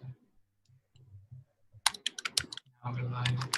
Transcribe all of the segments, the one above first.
Now we're live.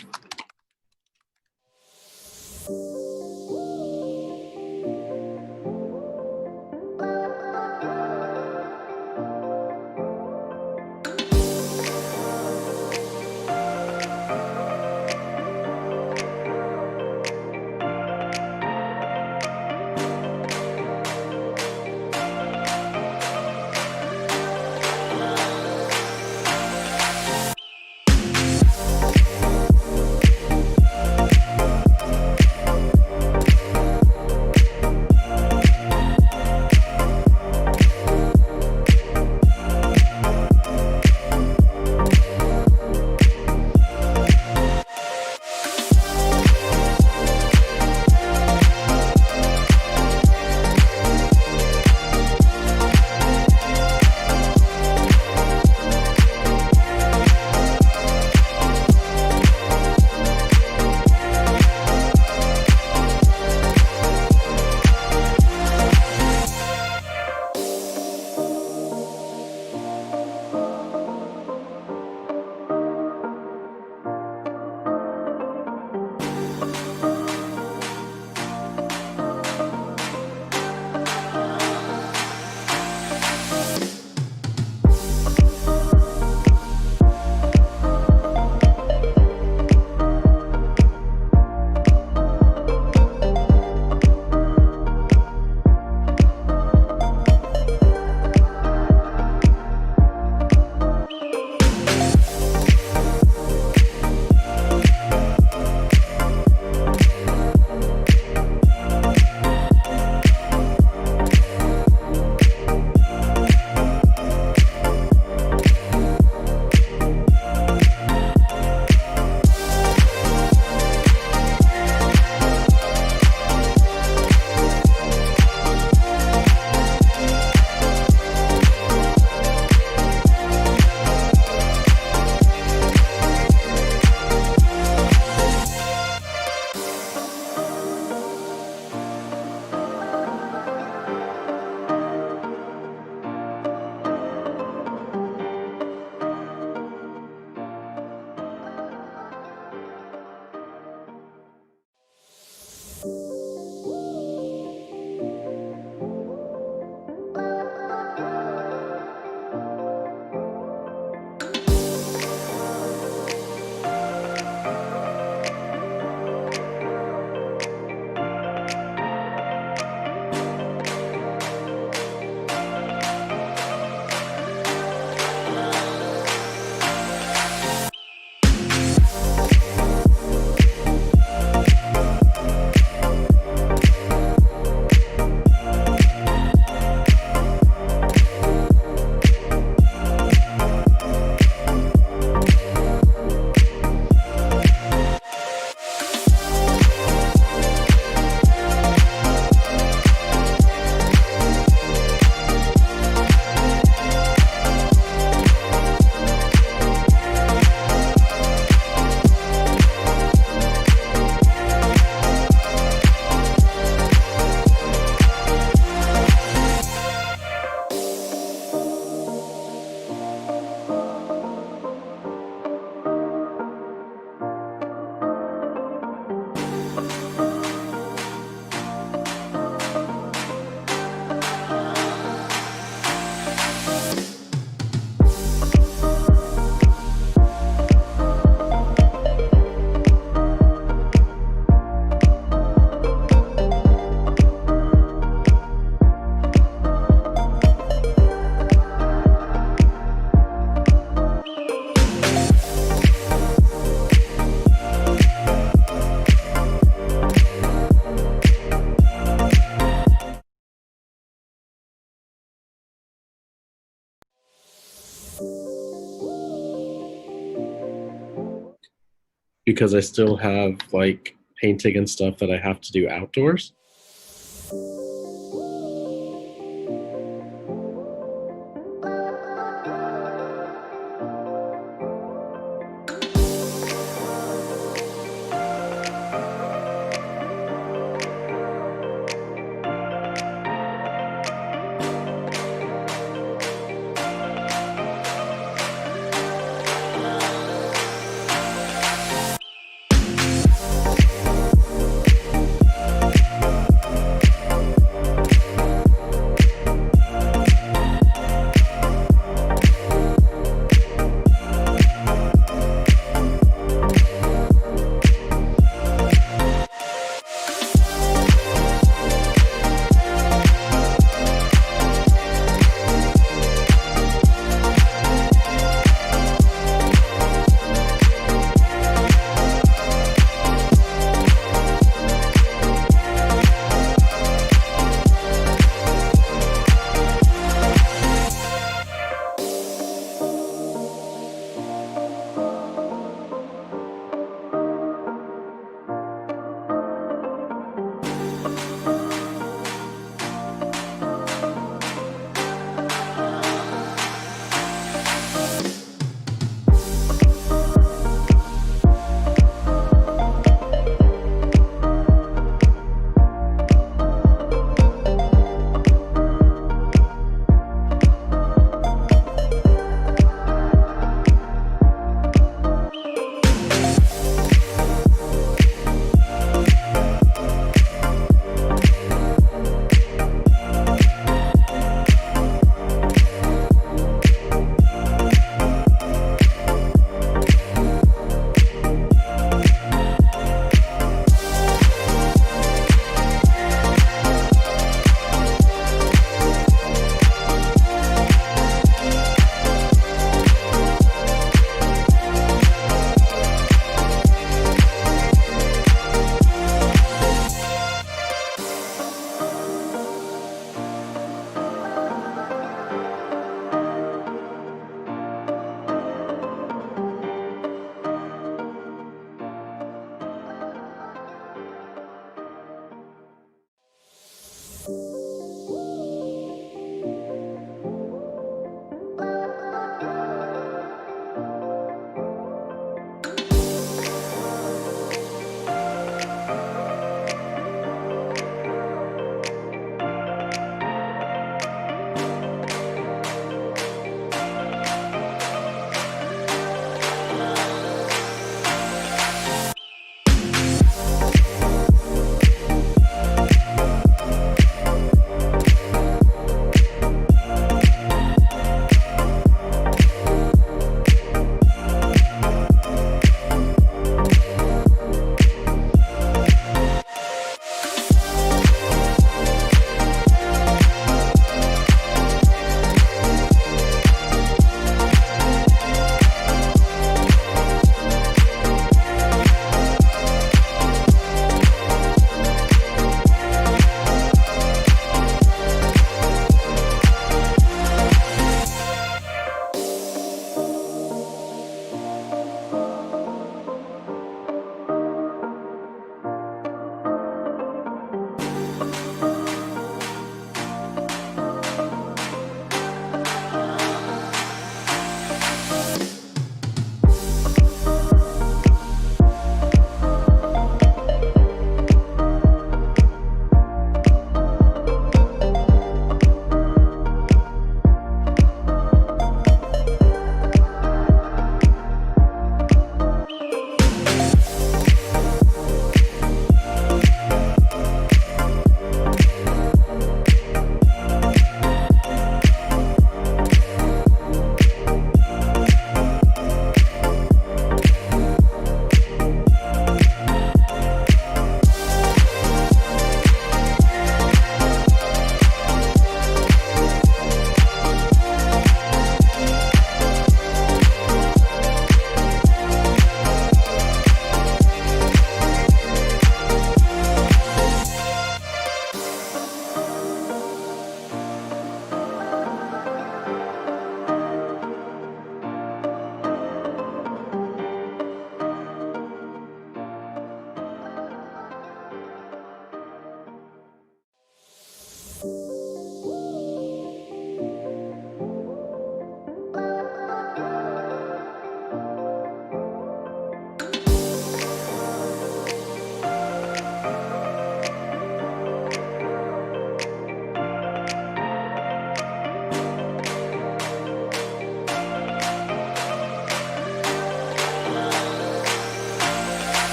Because I still have like painting and stuff that I have to do outdoors.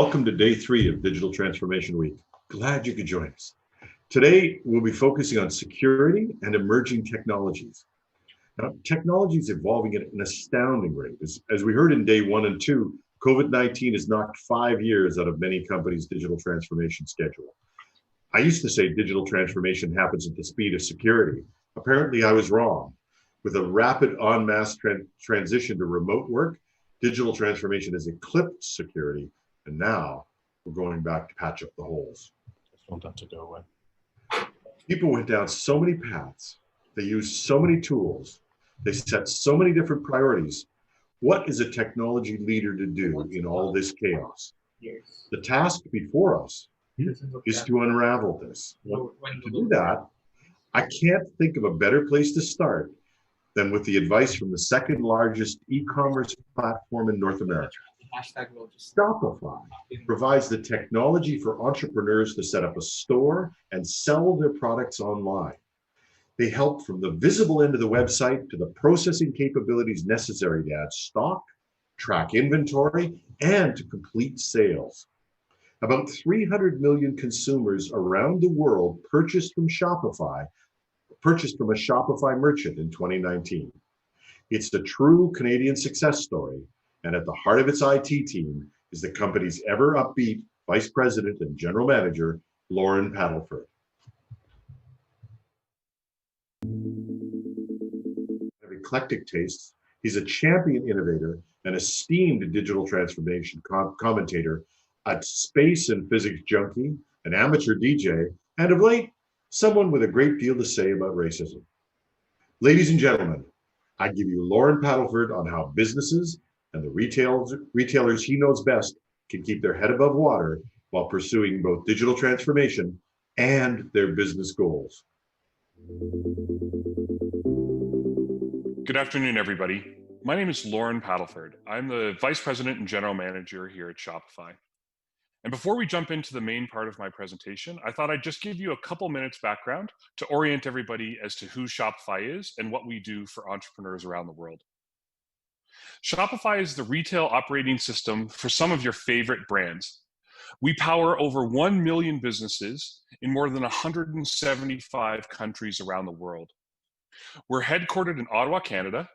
Welcome to day 3 of Digital Transformation Week. Glad you could join us. Today, we'll be focusing on security and emerging technologies. Now, technology is evolving at an astounding rate. As we heard in day 1 and 2, COVID-19 has knocked 5 years out of many companies' digital transformation schedule. I used to say digital transformation happens at the speed of security. Apparently, I was wrong. With a rapid en masse transition to remote work, digital transformation has eclipsed security, and now we're going back to patch up the holes. I just want that to go away. People went down so many paths. They used so many tools. They set so many different priorities. What is a technology leader to do in all this chaos? The task before us is to unravel this. To do that, I can't think of a better place to start than with the advice from the second largest e-commerce platform in North America. Shopify provides the technology for entrepreneurs to set up a store and sell their products online. They help from the visible end of the website to the processing capabilities necessary to add stock, track inventory, and to complete sales. About 300 million consumers around the world purchased from a Shopify merchant in 2019. It's a true Canadian success story, and at the heart of its IT team is the company's ever upbeat Vice President and General Manager, Lauren Paddleford. Of eclectic tastes, he's a champion innovator, an esteemed digital transformation commentator, a space and physics junkie, an amateur DJ, and of late, someone with a great deal to say about racism. Ladies and gentlemen, I give you Lauren Paddleford on how businesses and the retailers he knows best can keep their head above water while pursuing both digital transformation and their business goals. Good afternoon, everybody. My name is Lauren Paddleford. I'm the Vice President and General Manager here at Shopify. And before we jump into the main part of my presentation, I thought I'd just give you a couple minutes background to orient everybody as to who Shopify is and what we do for entrepreneurs around the world. Shopify is the retail operating system for some of your favorite brands. We power over 1 million businesses in more than 175 countries around the world. We're headquartered in Ottawa, Canada,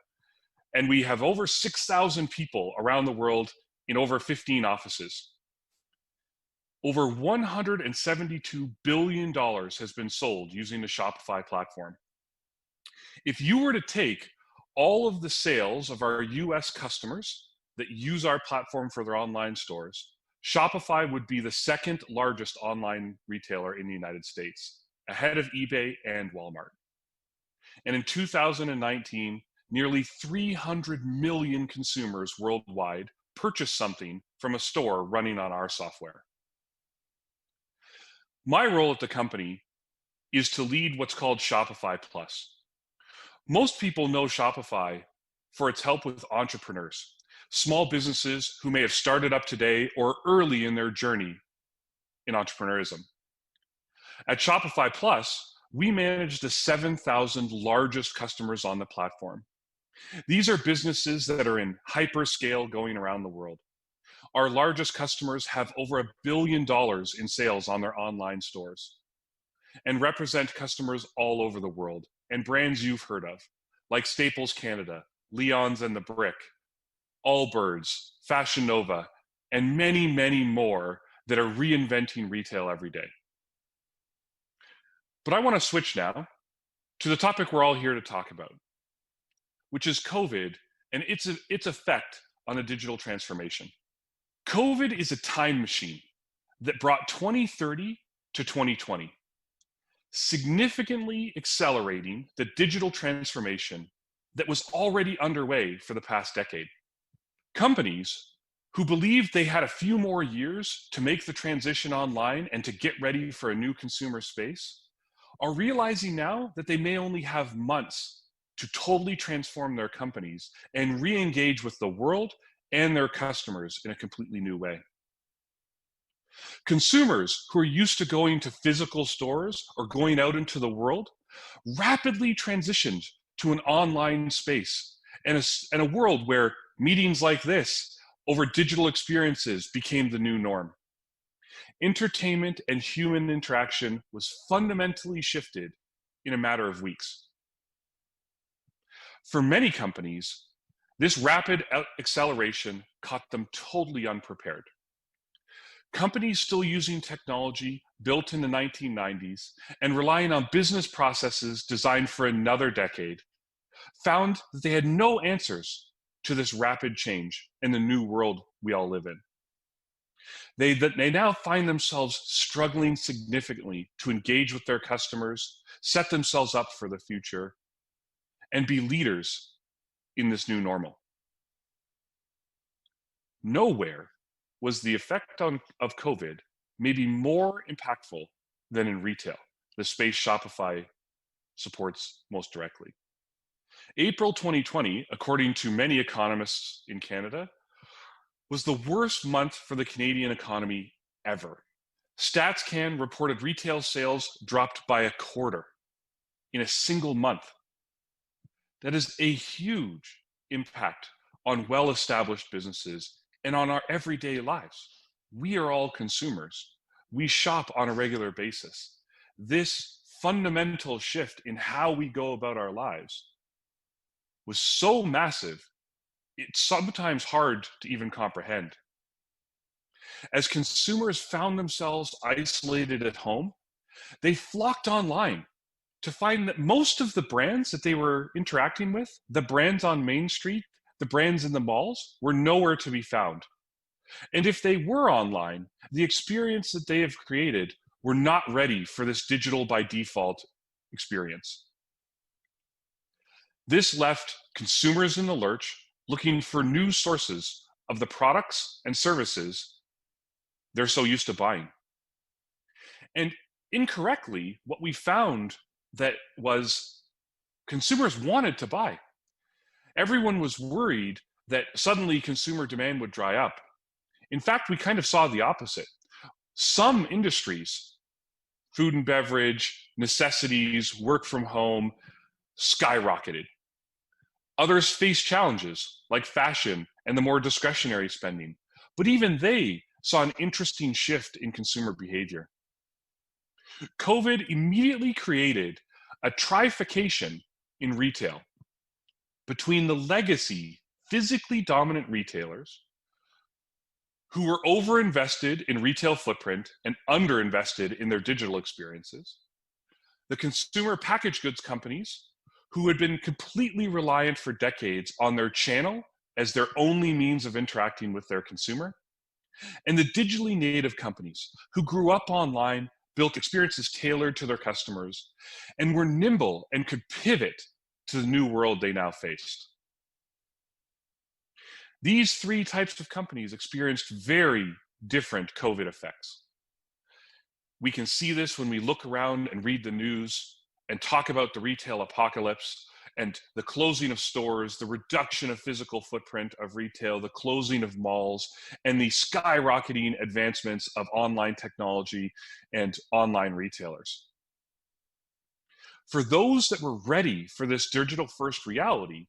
and we have over 6,000 people around the world in over 15 offices. Over $172 billion has been sold using the Shopify platform. If you were to take all of the sales of our US customers that use our platform for their online stores, Shopify would be the second largest online retailer in the United States, ahead of eBay and Walmart. And in 2019, nearly 300 million consumers worldwide purchased something from a store running on our software. My role at the company is to lead what's called Shopify Plus. Most people know Shopify for its help with entrepreneurs, small businesses who may have started up today or early in their journey in entrepreneurism. At Shopify Plus, we manage the 7,000 largest customers on the platform. These are businesses that are in hyperscale going around the world. Our largest customers have over $1 billion in sales on their online stores and represent customers all over the world and brands you've heard of, like Staples Canada, Leon's and the Brick, Allbirds, Fashion Nova, and many, many more that are reinventing retail every day. But I want to switch now to the topic we're all here to talk about, which is COVID and its effect on a digital transformation. COVID is a time machine that brought 2030 to 2020, significantly accelerating the digital transformation that was already underway for the past decade. Companies who believed they had a few more years to make the transition online and to get ready for a new consumer space are realizing now that they may only have months to totally transform their companies and re-engage with the world and their customers in a completely new way. Consumers who are used to going to physical stores or going out into the world rapidly transitioned to an online space and a world where meetings like this over digital experiences became the new norm. Entertainment and human interaction was fundamentally shifted in a matter of weeks. For many companies, this rapid acceleration caught them totally unprepared. Companies still using technology built in the 1990s and relying on business processes designed for another decade found that they had no answers to this rapid change in the new world we all live in. They now find themselves struggling significantly to engage with their customers, set themselves up for the future, and be leaders in this new normal. Nowhere was the effect of COVID maybe more impactful than in retail, the space Shopify supports most directly. April 2020, according to many economists in Canada, was the worst month for the Canadian economy ever. StatsCan reported retail sales dropped by a quarter in a single month. That is a huge impact on well-established businesses and on our everyday lives. We are all consumers. We shop on a regular basis. This fundamental shift in how we go about our lives was so massive, it's sometimes hard to even comprehend. As consumers found themselves isolated at home, they flocked online to find that most of the brands that they were interacting with, the brands on Main Street, the brands in the malls, were nowhere to be found. And if they were online, the experience that they have created were not ready for this digital by default experience. This left consumers in the lurch, looking for new sources of the products and services they're so used to buying. And incorrectly, what we found that was consumers wanted to buy. Everyone was worried that suddenly consumer demand would dry up. In fact, we kind of saw the opposite. Some industries, food and beverage, necessities, work from home, skyrocketed. Others faced challenges like fashion and the more discretionary spending, but even they saw an interesting shift in consumer behavior. COVID immediately created a trifurcation in retail between the legacy, physically dominant retailers who were overinvested in retail footprint and underinvested in their digital experiences, the consumer packaged goods companies who had been completely reliant for decades on their channel as their only means of interacting with their consumer, and the digitally native companies who grew up online, built experiences tailored to their customers, and were nimble and could pivot to the new world they now faced. These three types of companies experienced very different COVID effects. We can see this when we look around and read the news and talk about the retail apocalypse and the closing of stores, the reduction of physical footprint of retail, the closing of malls, and the skyrocketing advancements of online technology and online retailers. For those that were ready for this digital first reality,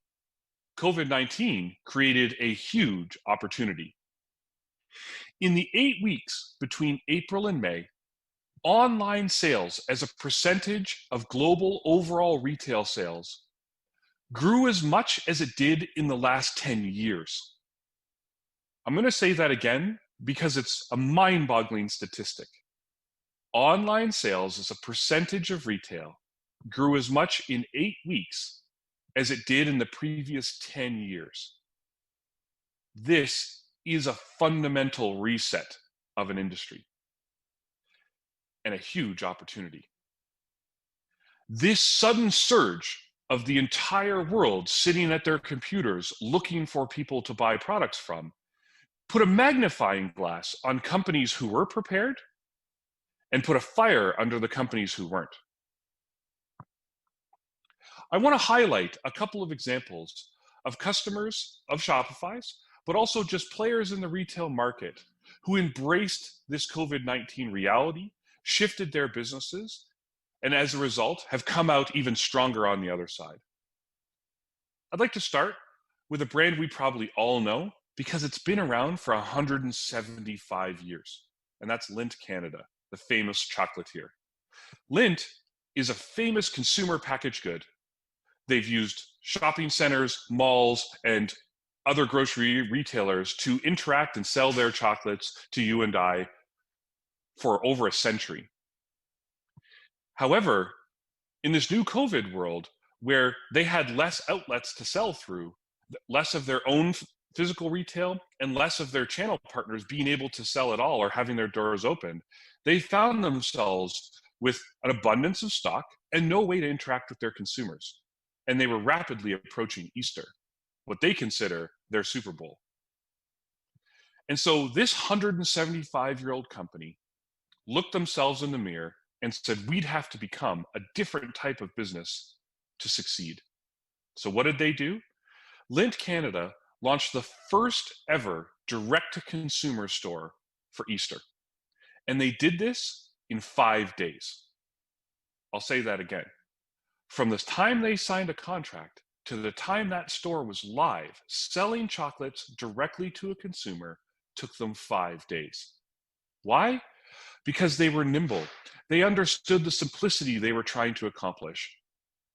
COVID-19 created a huge opportunity. In the 8 weeks between April and May, online sales as a percentage of global overall retail sales grew as much as it did in the last 10 years. I'm going to say that again because it's a mind-boggling statistic. Online sales as a percentage of retail grew as much in 8 weeks as it did in the previous 10 years. This is a fundamental reset of an industry and a huge opportunity. This sudden surge of the entire world sitting at their computers looking for people to buy products from put a magnifying glass on companies who were prepared and put a fire under the companies who weren't. I want to highlight a couple of examples of customers of Shopify's, but also just players in the retail market who embraced this COVID-19 reality, shifted their businesses, and as a result have come out even stronger on the other side. I'd like to start with a brand we probably all know, Because it's been around for 175 years. And that's Lindt Canada, the famous chocolatier. Lindt is a famous consumer packaged good. They've used shopping centers, malls, and other grocery retailers to interact and sell their chocolates to you and I for over a century. However, in this new COVID world, where they had less outlets to sell through, less of their own physical retail and less of their channel partners being able to sell at all or having their doors open, they found themselves with an abundance of stock and no way to interact with their consumers. And they were rapidly approaching Easter, what they consider their Super Bowl. And so this 175-year-old company looked themselves in the mirror and said, we'd have to become a different type of business to succeed. So what did they do? Lindt Canada launched the first ever direct-to-consumer store for Easter. And they did this in 5 days. I'll say that again. From the time they signed a contract to the time that store was live, selling chocolates directly to a consumer took them 5 days. Why? Because they were nimble. They understood the simplicity they were trying to accomplish.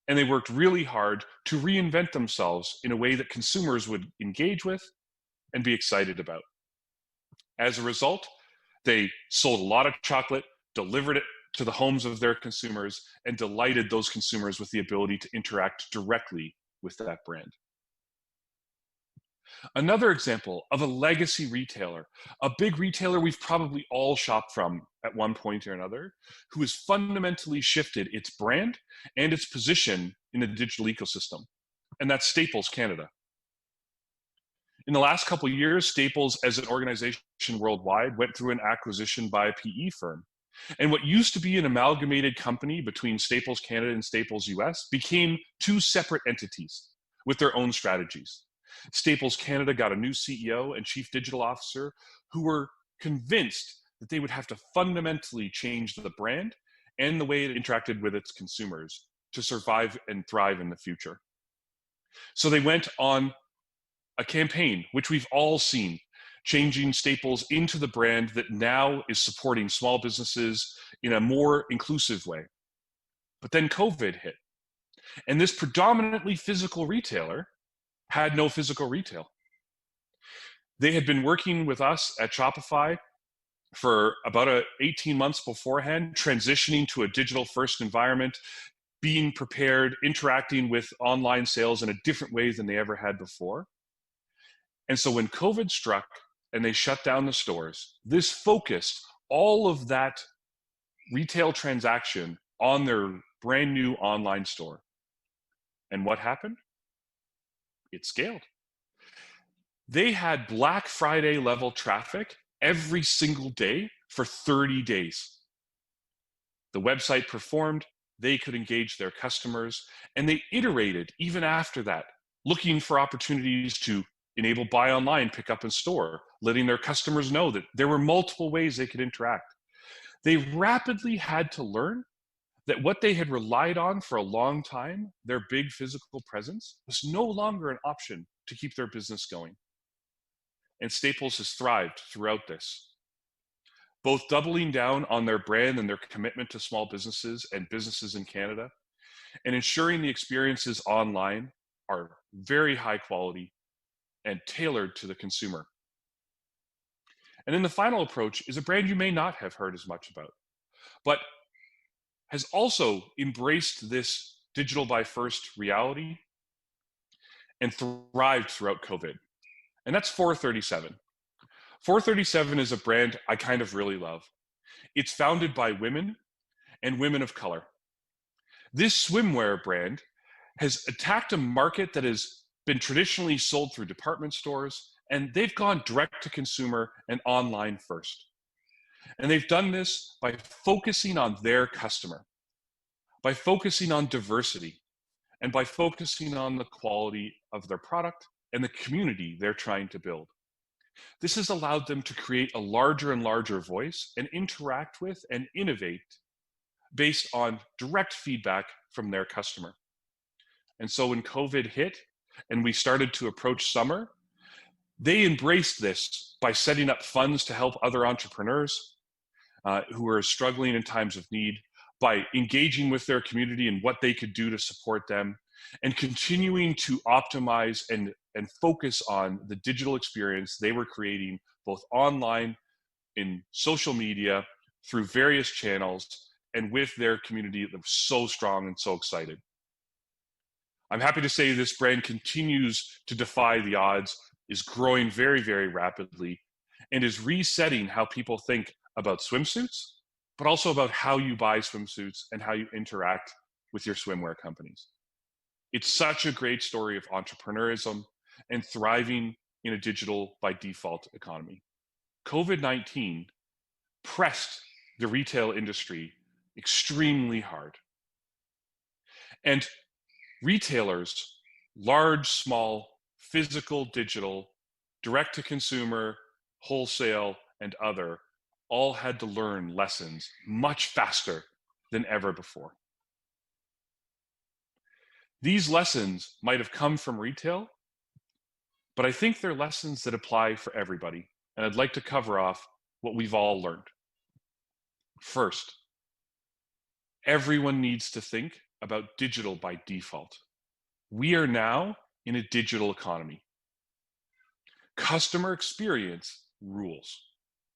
And they worked really hard to reinvent themselves in a way that consumers would engage with and be excited about. As a result, they sold a lot of chocolate, delivered it to the homes of their consumers, and delighted those consumers with the ability to interact directly with that brand. Another example of a legacy retailer, a big retailer we've probably all shopped from at one point or another, who has fundamentally shifted its brand and its position in the digital ecosystem, and that's Staples Canada. In the last couple of years, Staples as an organization worldwide went through an acquisition by a PE firm. And what used to be an amalgamated company between Staples Canada and Staples US became two separate entities with their own strategies. Staples Canada got a new CEO and chief digital officer who were convinced that they would have to fundamentally change the brand and the way it interacted with its consumers to survive and thrive in the future. So they went on a campaign, which we've all seen, changing Staples into the brand that now is supporting small businesses in a more inclusive way. But then COVID hit, and this predominantly physical retailer had no physical retail. They had been working with us at Shopify for about 18 months beforehand, transitioning to a digital first environment, being prepared, interacting with online sales in a different way than they ever had before. And so when COVID struck and they shut down the stores, this focused all of that retail transaction on their brand new online store. And what happened? It scaled. They had Black Friday level traffic every single day for 30 days. The website performed, they could engage their customers, and they iterated even after that, looking for opportunities to enable buy online, pick up in store, letting their customers know that there were multiple ways they could interact. They rapidly had to learn that what they had relied on for a long time, their big physical presence, was no longer an option to keep their business going. And Staples has thrived throughout this, both doubling down on their brand and their commitment to small businesses and businesses in Canada, and ensuring the experiences online are very high quality and tailored to the consumer. And then the final approach is a brand you may not have heard as much about, but has also embraced this digital by first reality and thrived throughout COVID. And that's 437. 437 is a brand I kind of really love. It's founded by women and women of color. This swimwear brand has attacked a market that has been traditionally sold through department stores, and they've gone direct to consumer and online first. And they've done this by focusing on their customer, by focusing on diversity, and by focusing on the quality of their product and the community they're trying to build. This has allowed them to create a larger and larger voice and interact with and innovate based on direct feedback from their customer. And so when COVID hit and we started to approach summer, They embraced this by setting up funds to help other entrepreneurs who are struggling in times of need, by engaging with their community and what they could do to support them, and continuing to optimize and focus on the digital experience they were creating both online, in social media, through various channels, and with their community that was so strong and so excited. I'm happy to say this brand continues to defy the odds, is growing very, very rapidly, and is resetting how people think about swimsuits, but also about how you buy swimsuits and how you interact with your swimwear companies. It's such a great story of entrepreneurism and thriving in a digital by default economy. COVID-19 pressed the retail industry extremely hard. And retailers, large, small, physical, digital, direct to consumer, wholesale, and other, all had to learn lessons much faster than ever before. These lessons might have come from retail, but I think they're lessons that apply for everybody. And I'd like to cover off what we've all learned. First, everyone needs to think about digital by default. We are now in a digital economy. Customer experience rules.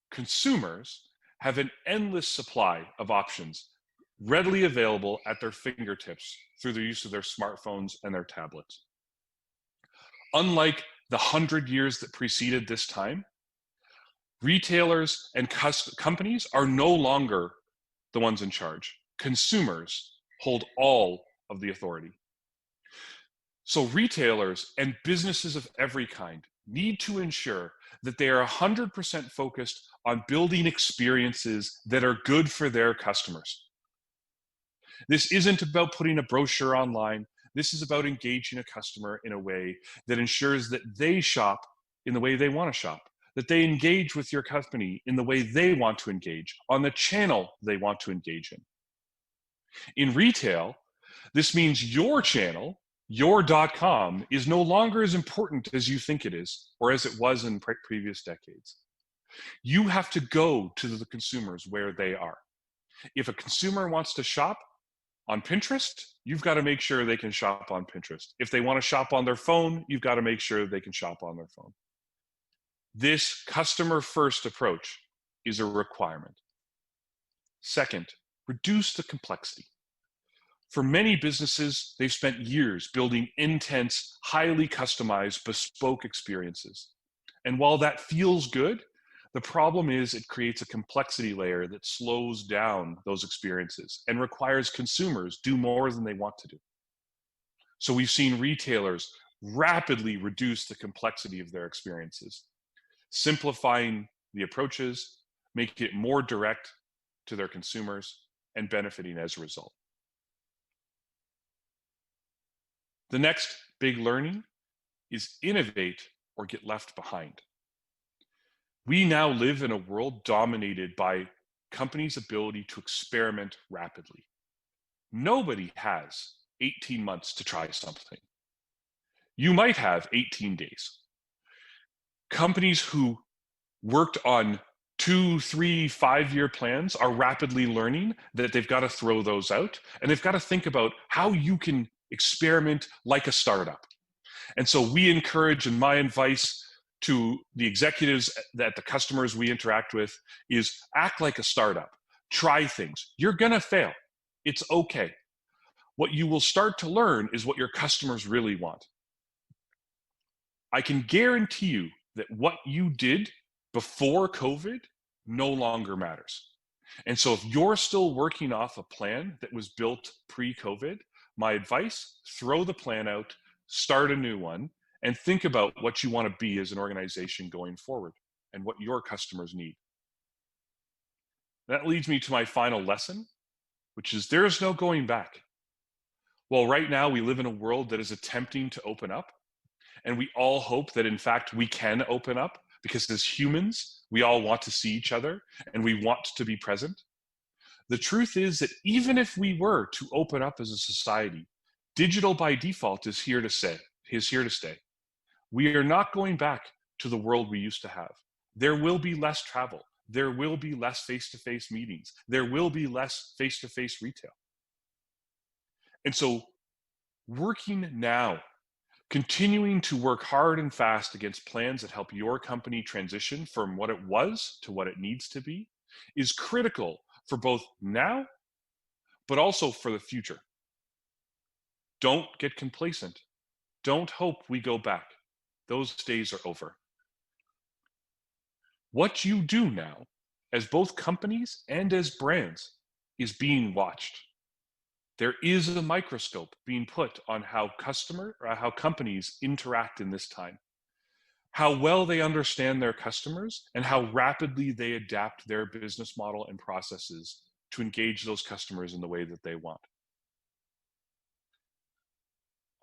Consumers have an endless supply of options readily available at their fingertips through the use of their smartphones and their tablets. Unlike the 100 years that preceded this time, retailers and companies are no longer the ones in charge. Consumers hold all of the authority. So retailers and businesses of every kind need to ensure that they are 100% focused on building experiences that are good for their customers. This isn't about putting a brochure online. This is about engaging a customer in a way that ensures that they shop in the way they want to shop, that they engage with your company in the way they want to engage, on the channel they want to engage in. In retail, this means your channel, your .com, is no longer as important as you think it is, or as it was in previous decades. You have to go to the consumers where they are. If a consumer wants to shop on Pinterest, you've got to make sure they can shop on Pinterest. If they want to shop on their phone, you've got to make sure they can shop on their phone. This customer-first approach is a requirement. Second, reduce the complexity. For many businesses, they've spent years building intense, highly customized, bespoke experiences. And while that feels good, the problem is it creates a complexity layer that slows down those experiences and requires consumers do more than they want to do. So we've seen retailers rapidly reduce the complexity of their experiences, simplifying the approaches, making it more direct to their consumers, and benefiting as a result. The next big learning is innovate or get left behind. We now live in a world dominated by companies' ability to experiment rapidly. Nobody has 18 months to try something. You might have 18 days. Companies who worked on 2, 3, 5-year plans are rapidly learning that they've got to throw those out, and they've got to think about how you can experiment like a startup. And so we encourage, and my advice to the executives that the customers we interact with is act like a startup. Try things. You're going to fail. It's okay. What you will start to learn is what your customers really want. I can guarantee you that what you did before COVID no longer matters. And so if you're still working off a plan that was built pre-COVID, my advice, throw the plan out, start a new one, and think about what you want to be as an organization going forward and what your customers need. That leads me to my final lesson, which is there is no going back. Well, right now we live in a world that is attempting to open up, and we all hope that in fact we can open up, because as humans, we all want to see each other and we want to be present. The truth is that even if we were to open up as a society, digital by default is here to stay. We are not going back to the world we used to have. There will be less travel. There will be less face-to-face meetings. There will be less face-to-face retail. And so working now, continuing to work hard and fast against plans that help your company transition from what it was to what it needs to be is critical for both now, but also for the future. Don't get complacent. Don't hope we go back. Those days are over. What you do now, as both companies and as brands, is being watched. There is a microscope being put on how companies interact in this time, how well they understand their customers, and how rapidly they adapt their business model and processes to engage those customers in the way that they want.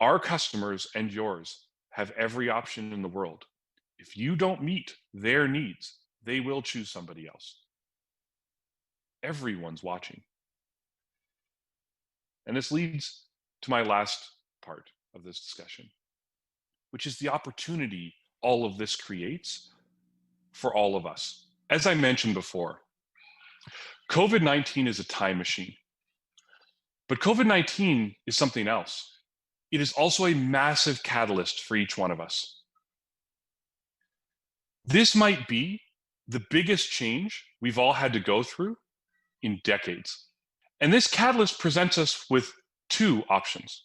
Our customers and yours have every option in the world. If you don't meet their needs, they will choose somebody else. Everyone's watching. And this leads to my last part of this discussion, which is the opportunity all of this creates for all of us. As I mentioned before, COVID-19 is a time machine, but COVID-19 is something else. It is also a massive catalyst for each one of us. This might be the biggest change we've all had to go through in decades. And this catalyst presents us with two options.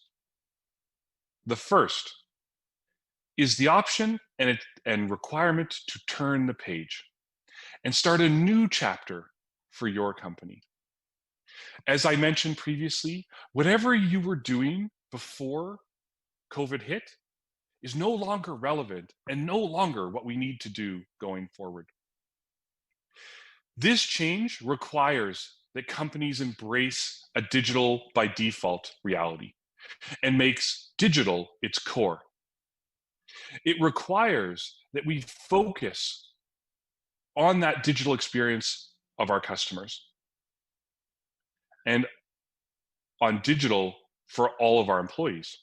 The first is the option and requirement to turn the page and start a new chapter for your company. As I mentioned previously, whatever you were doing before COVID hit is no longer relevant and no longer what we need to do going forward. This change requires that companies embrace a digital by default reality and makes digital its core. It requires that we focus on that digital experience of our customers and on digital for all of our employees.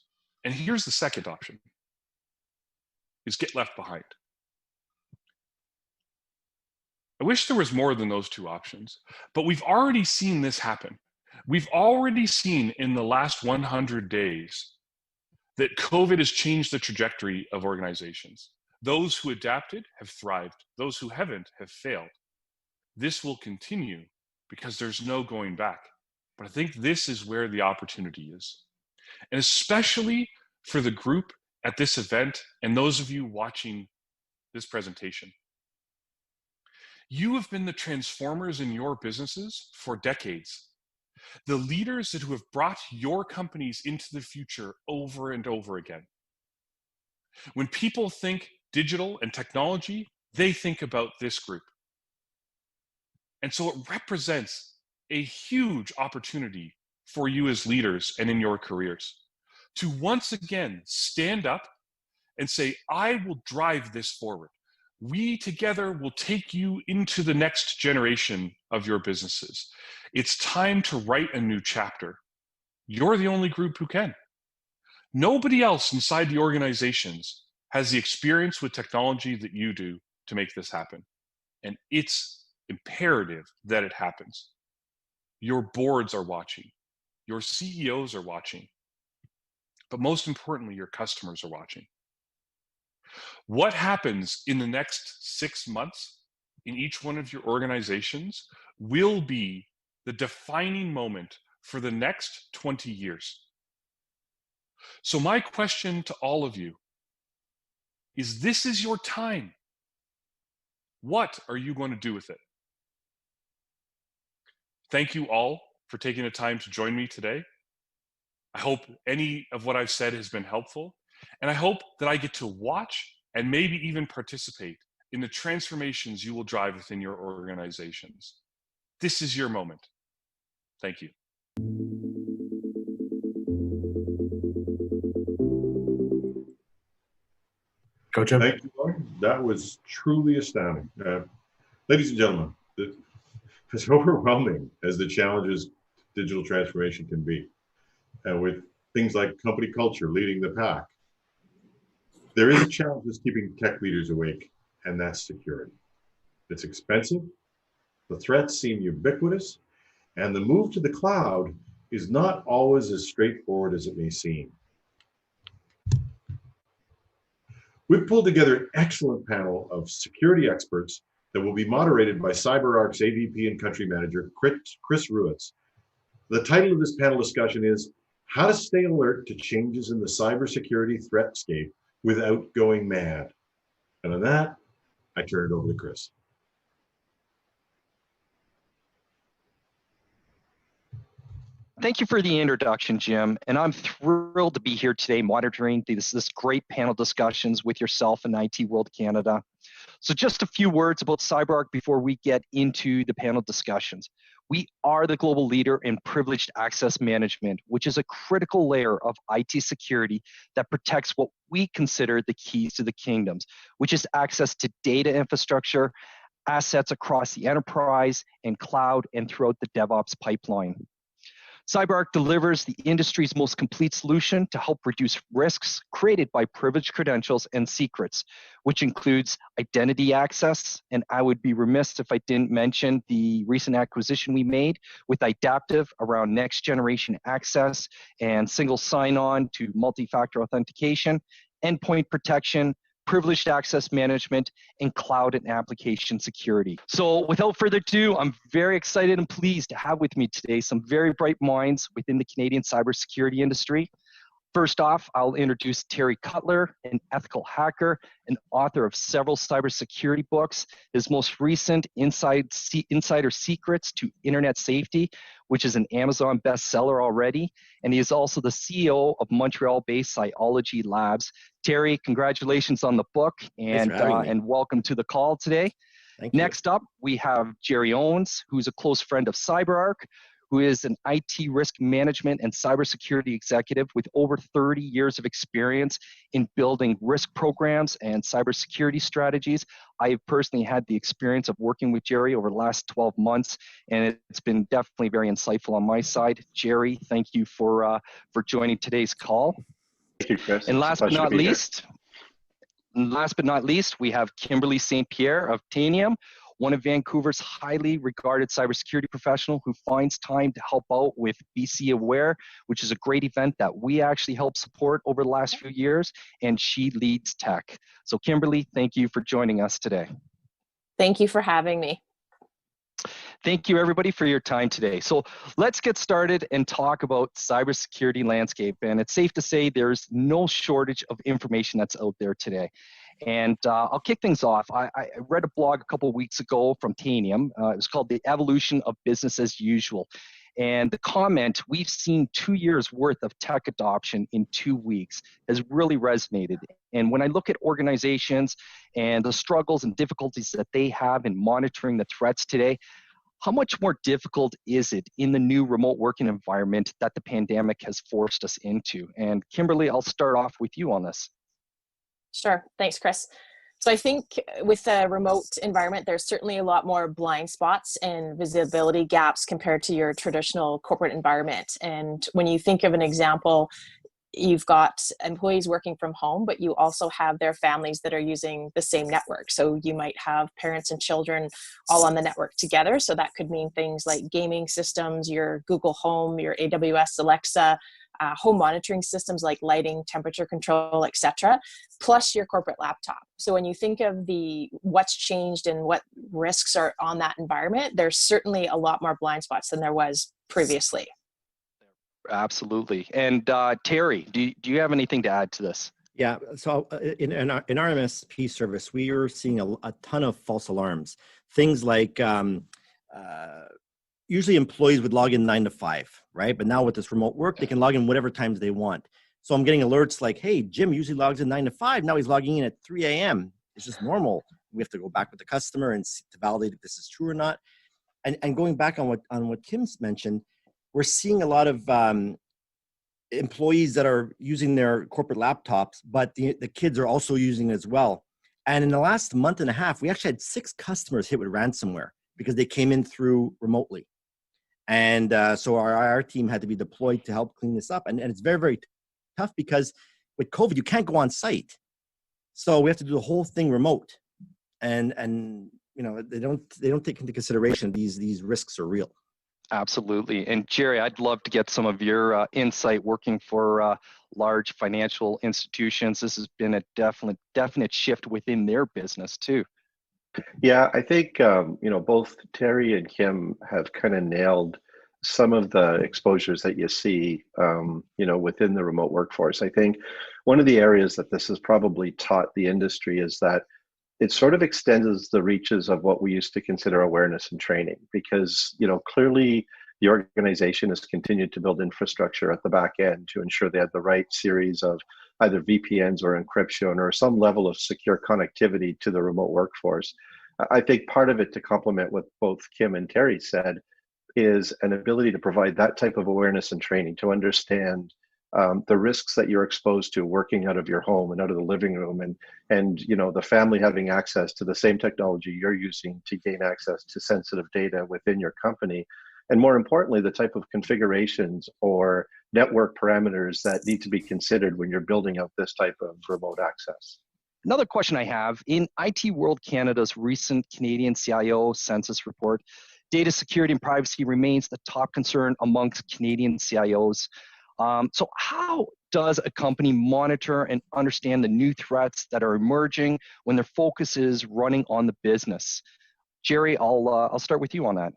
And here's the second option, is get left behind. I wish there was more than those two options, but we've already seen this happen. We've already seen in the last 100 days that COVID has changed the trajectory of organizations. Those who adapted have thrived. Those who haven't have failed. This will continue because there's no going back. But I think this is where the opportunity is. And especially for the group at this event and those of you watching this presentation. You have been the transformers in your businesses for decades. The leaders who have brought your companies into the future over and over again. When people think digital and technology, they think about this group. And so it represents a huge opportunity for you as leaders and in your careers to once again stand up and say, I will drive this forward. We together will take you into the next generation of your businesses. It's time to write a new chapter. You're the only group who can. Nobody else inside the organizations has the experience with technology that you do to make this happen. And it's imperative that it happens. Your boards are watching. Your CEOs are watching. But most importantly, your customers are watching. What happens in the next 6 months in each one of your organizations will be the defining moment for the next 20 years. So my question to all of you is, this is your time. What are you going to do with it? Thank you all for taking the time to join me today. I hope any of what I've said has been helpful, and I hope that I get to watch and maybe even participate in the transformations you will drive within your organizations. This is your moment. Thank you. Coach, Jim. Thank you, Lauren. That was truly astounding. Ladies and gentlemen, as overwhelming as the challenges digital transformation can be, with things like company culture leading the pack, there is a challenge that's keeping tech leaders awake and that's security. It's expensive, the threats seem ubiquitous, and the move to the cloud is not always as straightforward as it may seem. We've pulled together an excellent panel of security experts that will be moderated by CyberArk's AVP and Country Manager, Chris Ruitz. The title of this panel discussion is How to Stay Alert to Changes in the Cybersecurity Threatscape Without Going Mad. And on that, I turn it over to Chris. Thank you for the introduction, Jim. And I'm thrilled to be here today monitoring this great panel discussions with yourself and IT World Canada. So just a few words about CyberArk before we get into the panel discussions. We are the global leader in privileged access management, which is a critical layer of IT security that protects what we consider the keys to the kingdoms, which is access to data infrastructure, assets across the enterprise and cloud and throughout the DevOps pipeline. CyberArk delivers the industry's most complete solution to help reduce risks created by privileged credentials and secrets, which includes identity access. And I would be remiss if I didn't mention the recent acquisition we made with Idaptive around next generation access and single sign-on to multi-factor authentication, endpoint protection, privileged access management, and cloud and application security. So without further ado, I'm very excited and pleased to have with me today some very bright minds within the Canadian cybersecurity industry. First off, I'll introduce Terry Cutler, an ethical hacker and author of several cybersecurity books. His most recent, Insider Secrets to Internet Safety, which is an Amazon bestseller already. And he is also the CEO of Montreal-based Cyology Labs. Terry, congratulations on the book and welcome to the call today. Thank you. Next up, we have Jerry Owens, who's a close friend of CyberArk, who is an IT risk management and cybersecurity executive with over 30 years of experience in building risk programs and cybersecurity strategies. I have personally had the experience of working with Jerry over the last 12 months, and it's been definitely very insightful on my side. Jerry, thank you for joining today's call. Thank you, Chris. And last but not least, we have Kimberly St. Pierre of Tanium, one of Vancouver's highly regarded cybersecurity professional who finds time to help out with BC Aware, which is a great event that we actually helped support over the last few years, and she leads tech. So Kimberly, thank you for joining us today. Thank you for having me. Thank you everybody for your time today. So let's get started and talk about cybersecurity landscape. And it's safe to say there's no shortage of information that's out there today. And I'll kick things off. I read a blog a couple of weeks ago from Tanium. It was called The Evolution of Business as Usual. And the comment, we've seen 2 years worth of tech adoption in 2 weeks, has really resonated. And when I look at organizations and the struggles and difficulties that they have in monitoring the threats today, how much more difficult is it in the new remote working environment that the pandemic has forced us into? And Kimberly, I'll start off with you on this. Sure. Thanks, Chris. So I think with the remote environment, there's certainly a lot more blind spots and visibility gaps compared to your traditional corporate environment. And when you think of an example, you've got employees working from home, but you also have their families that are using the same network. So you might have parents and children all on the network together. So that could mean things like gaming systems, your Google Home, your AWS Alexa, home monitoring systems like lighting, temperature control, etc., plus your corporate laptop. So when you think of what's changed and what risks are on that environment, there's certainly a lot more blind spots than there was previously. Absolutely. And Terry, do you have anything to add to this? Yeah, so in our MSP service, we are seeing a ton of false alarms. Things like usually employees would log in 9 to 5, right? But now with this remote work, they can log in whatever times they want. So I'm getting alerts like, hey, Jim usually logs in 9 to 5. Now he's logging in at 3 a.m. It's just normal. We have to go back with the customer and see, to validate if this is true or not. And going back on what Kim's mentioned, we're seeing a lot of employees that are using their corporate laptops, but the kids are also using it as well. And in the last month and a half, we actually had 6 customers hit with ransomware because they came in through remotely. And so our IR team had to be deployed to help clean this up. And it's very, very tough because with COVID, you can't go on site. So we have to do the whole thing remote. and they don't take into consideration these risks are real. Absolutely. And Jerry, I'd love to get some of your insight working for large financial institutions. This has been a definite shift within their business too. Yeah, I think both Terry and Kim have kind of nailed some of the exposures that you see within the remote workforce. I think one of the areas that this has probably taught the industry is that it sort of extends the reaches of what we used to consider awareness and training, because clearly the organization has continued to build infrastructure at the back end to ensure they had the right series of either VPNs or encryption or some level of secure connectivity to the remote workforce. I think part of it, to complement what both Kim and Terry said, is an ability to provide that type of awareness and training to understand the risks that you're exposed to working out of your home and out of the living room, and the family having access to the same technology you're using to gain access to sensitive data within your company, and more importantly, the type of configurations or network parameters that need to be considered when you're building out this type of remote access. Another question I have, in IT World Canada's recent Canadian CIO census report, data security and privacy remains the top concern amongst Canadian CIOs. So how does a company monitor and understand the new threats that are emerging when their focus is running on the business? Jerry, I'll start with you on that.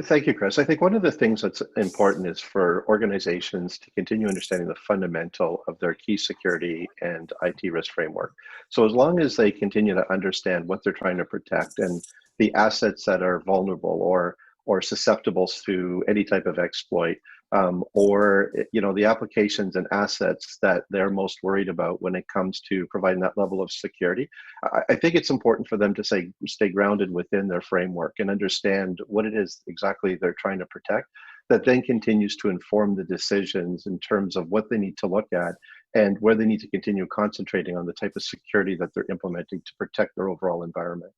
Thank you, Chris. I think one of the things that's important is for organizations to continue understanding the fundamental of their key security and IT risk framework. So as long as they continue to understand what they're trying to protect and the assets that are vulnerable or susceptible to any type of exploit, or the applications and assets that they're most worried about when it comes to providing that level of security, I think it's important for them to stay grounded within their framework and understand what it is exactly they're trying to protect, that then continues to inform the decisions in terms of what they need to look at and where they need to continue concentrating on the type of security that they're implementing to protect their overall environment.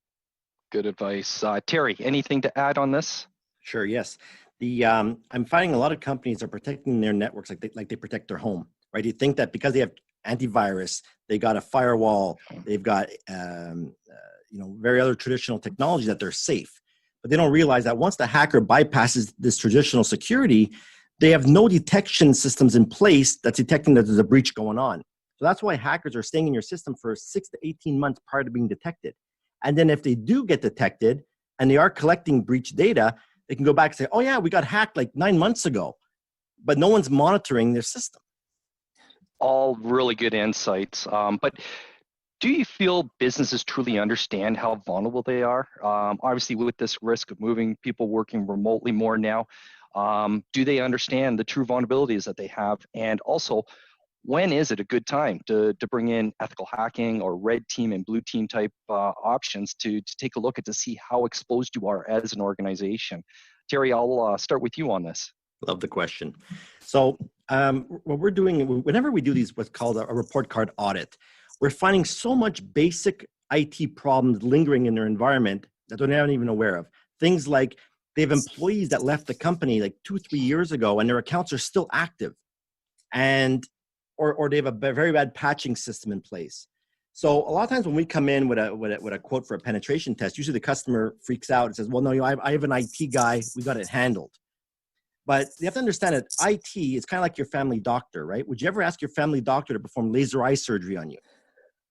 Good advice. Terry, anything to add on this? Sure, yes. I'm finding a lot of companies are protecting their networks like they protect their home, right? You think that because they have antivirus, they got a firewall, they've got very other traditional technology, that they're safe. But they don't realize that once the hacker bypasses this traditional security, they have no detection systems in place that's detecting that there's a breach going on. So that's why hackers are staying in your system for 6 to 18 months prior to being detected. And then if they do get detected and they are collecting breach data, they can go back and say, oh yeah, we got hacked like 9 months ago, but no one's monitoring their system. All really good insights. But do you feel businesses truly understand how vulnerable they are? Obviously, with this risk of moving people working remotely more now, do they understand the true vulnerabilities that they have? And also, when is it a good time to bring in ethical hacking or red team and blue team type options to take a look at to see how exposed you are as an organization? Terry, I'll start with you on this. Love the question. So what we're doing, whenever we do these what's called a report card audit, we're finding so much basic IT problems lingering in their environment that they're not even aware of. Things like they have employees that left the company like 2-3 years ago and their accounts are still active, and or they have a very bad patching system in place. So a lot of times when we come in with a quote for a penetration test, usually the customer freaks out and says, well, no, I have an IT guy, we got it handled. But you have to understand that IT is kind of like your family doctor, right? Would you ever ask your family doctor to perform laser eye surgery on you?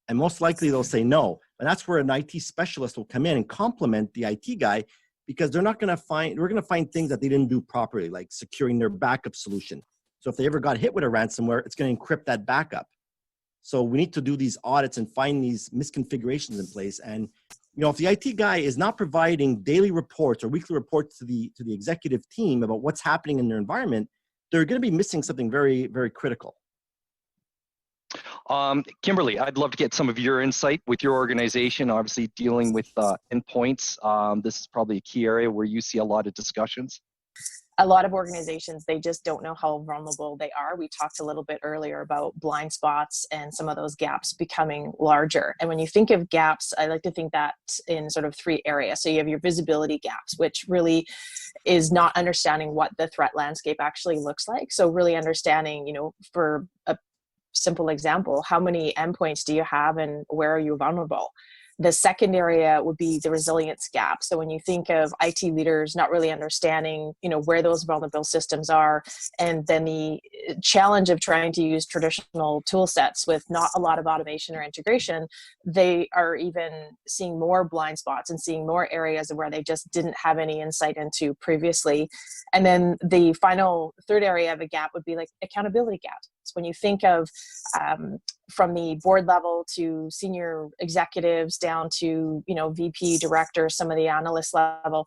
And most likely they'll say no. And that's where an IT specialist will come in and complement the IT guy, because we're going to find things that they didn't do properly, like securing their backup solution. So if they ever got hit with a ransomware, it's going to encrypt that backup. So we need to do these audits and find these misconfigurations in place. And if the IT guy is not providing daily reports or weekly reports to the executive team about what's happening in their environment, they're going to be missing something very, very critical. Kimberly, I'd love to get some of your insight with your organization, obviously dealing with endpoints. This is probably a key area where you see a lot of discussions. A lot of organizations, they just don't know how vulnerable they are. We talked a little bit earlier about blind spots and some of those gaps becoming larger. And when you think of gaps, I like to think that in sort of 3 areas. So you have your visibility gaps, which really is not understanding what the threat landscape actually looks like. So really understanding, for a simple example, how many endpoints do you have and where are you vulnerable? The second area would be the resilience gap. So when you think of IT leaders not really understanding, where those vulnerable systems are, and then the challenge of trying to use traditional tool sets with not a lot of automation or integration, they are even seeing more blind spots and seeing more areas where they just didn't have any insight into previously. And then the final third area of a gap would be like accountability gaps. When you think of from the board level to senior executives down to VP, director, some of the analyst level,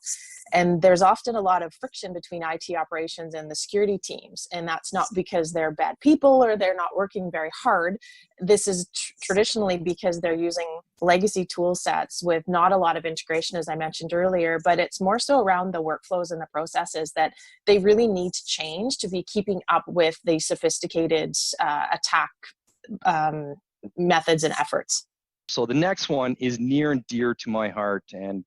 and there's often a lot of friction between IT operations and the security teams, and that's not because they're bad people or they're not working very hard. This is traditionally because they're using legacy tool sets with not a lot of integration, as I mentioned earlier, but it's more so around the workflows and the processes that they really need to change to be keeping up with the sophisticated attack methods and efforts. So the next one is near and dear to my heart. And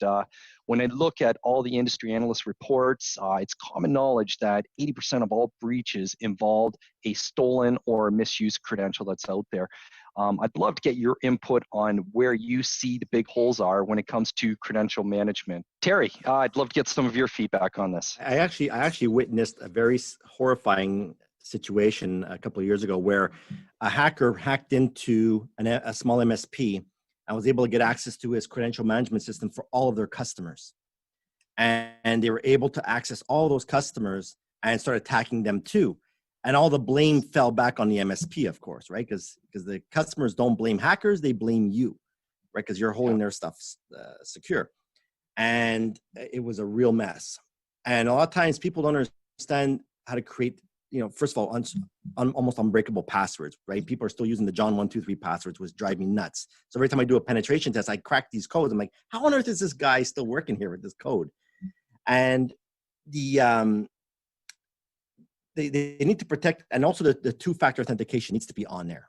when I look at all the industry analyst reports, it's common knowledge that 80% of all breaches involved a stolen or misused credential that's out there. I'd love to get your input on where you see the big holes are when it comes to credential management. Terry, I'd love to get some of your feedback on this. I actually witnessed a very horrifying situation a couple of years ago where a hacker hacked into a small MSP and was able to get access to his credential management system for all of their customers. And they were able to access all those customers and start attacking them too. And all the blame fell back on the MSP, of course, right? Because the customers don't blame hackers, they blame you, right? Because you're holding their stuff secure. And it was a real mess. And a lot of times people don't understand how to create, first of all, almost unbreakable passwords, right? People are still using the John 123 passwords, which drive me nuts. So every time I do a penetration test, I crack these codes. I'm like, how on earth is this guy still working here with this code? And they need to protect, and also the two-factor authentication needs to be on there.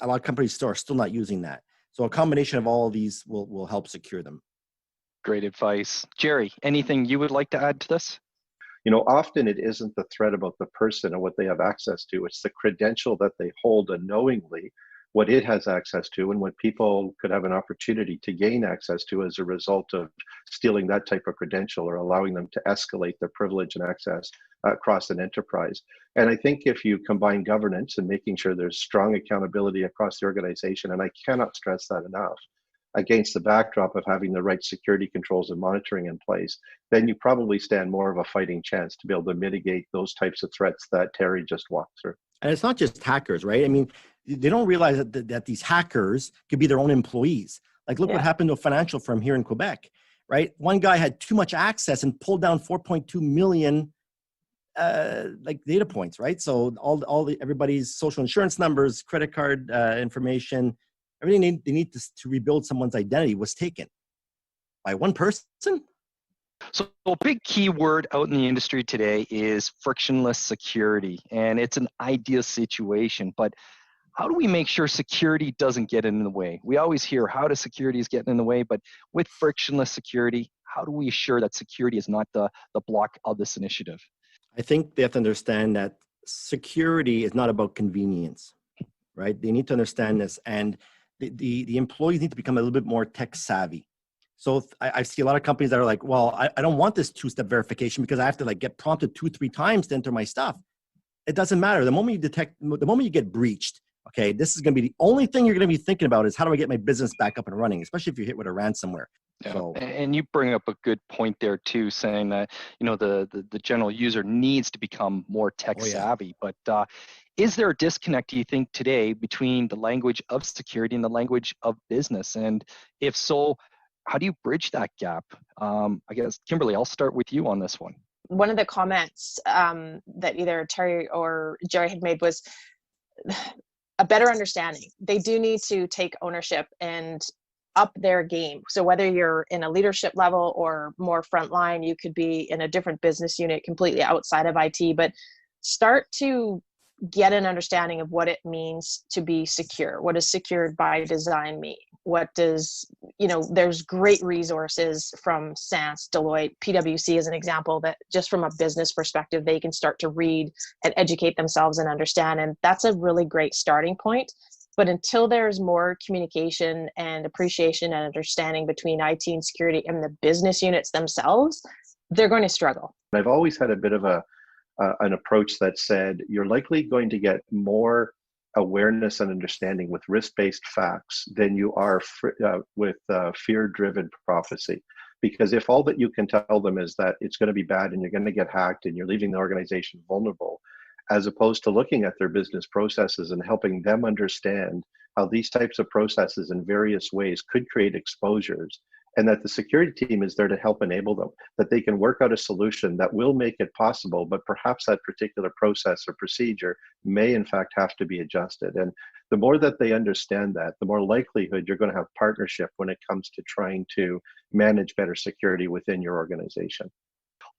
A lot of companies are still not using that. So a combination of all of these will help secure them. Great advice. Jerry, anything you would like to add to this? Often it isn't the threat about the person and what they have access to. It's the credential that they hold unknowingly, what it has access to, and what people could have an opportunity to gain access to as a result of stealing that type of credential or allowing them to escalate their privilege and access across an enterprise. And I think if you combine governance and making sure there's strong accountability across the organization, and I cannot stress that enough, against the backdrop of having the right security controls and monitoring in place, then you probably stand more of a fighting chance to be able to mitigate those types of threats that Terry just walked through. And it's not just hackers, right? I mean, they don't realize that these hackers could be their own employees. Like, look what happened to a financial firm here in Quebec, right? One guy had too much access and pulled down 4.2 million data points, right? So everybody's social insurance numbers, credit card information, everything they need to rebuild someone's identity was taken by one person. So a big key word out in the industry today is frictionless security, and it's an ideal situation, but how do we make sure security doesn't get in the way? We always hear how does security is getting in the way, but with frictionless security, how do we assure that security is not the block of this initiative? I think they have to understand that security is not about convenience, right? They need to understand this, and the employees need to become a little bit more tech savvy. So I see a lot of companies that are like, well, I don't want this two-step verification because I have to get prompted 2-3 times to enter my stuff. It doesn't matter. The moment you get breached, okay, this is going to be the only thing you're going to be thinking about is how do I get my business back up and running, especially if you're hit with a ransomware. Yeah. So, and you bring up a good point there too, saying that the general user needs to become more tech savvy. But is there a disconnect, do you think, today between the language of security and the language of business? And if so, how do you bridge that gap? I guess, Kimberly, I'll start with you on this one. One of the comments that either Terry or Jerry had made was a better understanding. They do need to take ownership and up their game. So whether you're in a leadership level or more frontline, you could be in a different business unit completely outside of IT, but start to get an understanding of what it means to be secure. What does secured by design mean? What does, there's great resources from SANS, Deloitte, PwC as an example, that just from a business perspective, they can start to read and educate themselves and understand. And that's a really great starting point. But until there's more communication and appreciation and understanding between IT and security and the business units themselves, they're going to struggle. I've always had a bit of an approach that said you're likely going to get more awareness and understanding with risk-based facts than you are with fear-driven prophecy. Because if all that you can tell them is that it's going to be bad and you're going to get hacked and you're leaving the organization vulnerable, as opposed to looking at their business processes and helping them understand how these types of processes in various ways could create exposures, and that the security team is there to help enable them, that they can work out a solution that will make it possible, but perhaps that particular process or procedure may in fact have to be adjusted. And the more that they understand that, the more likelihood you're going to have partnership when it comes to trying to manage better security within your organization.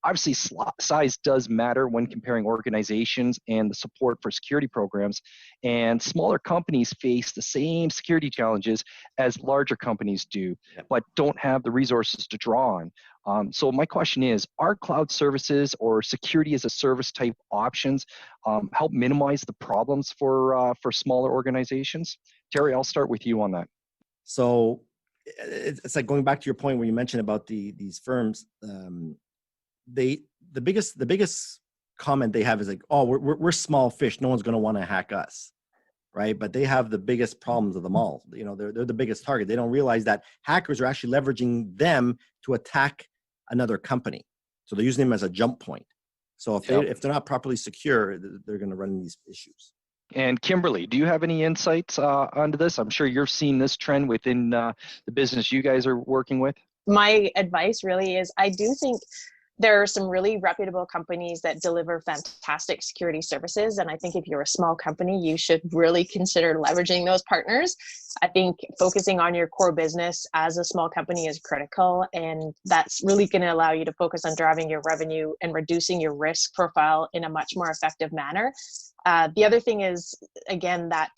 Obviously, size does matter when comparing organizations and the support for security programs. And smaller companies face the same security challenges as larger companies do, but don't have the resources to draw on. So my question is, are cloud services or security as a service type options help minimize the problems for smaller organizations? Terry, I'll start with you on that. So it's like going back to your point where you mentioned about these firms. The biggest comment they have is like, oh, we're small fish, no one's going to want to hack us, right? But they have the biggest problems of them all. You know, they're the biggest target. They don't realize that hackers are actually leveraging them to attack another company, so they're using them as a jump point. So if they're not properly secure, they're going to run into these issues. And Kimberly, do you have any insights onto this? I'm sure you're seeing this trend within the business you guys are working with. My advice really is, I do think there are some really reputable companies that deliver fantastic security services. And I think if you're a small company, you should really consider leveraging those partners. I think focusing on your core business as a small company is critical. And that's really going to allow you to focus on driving your revenue and reducing your risk profile in a much more effective manner. The other thing is, again, that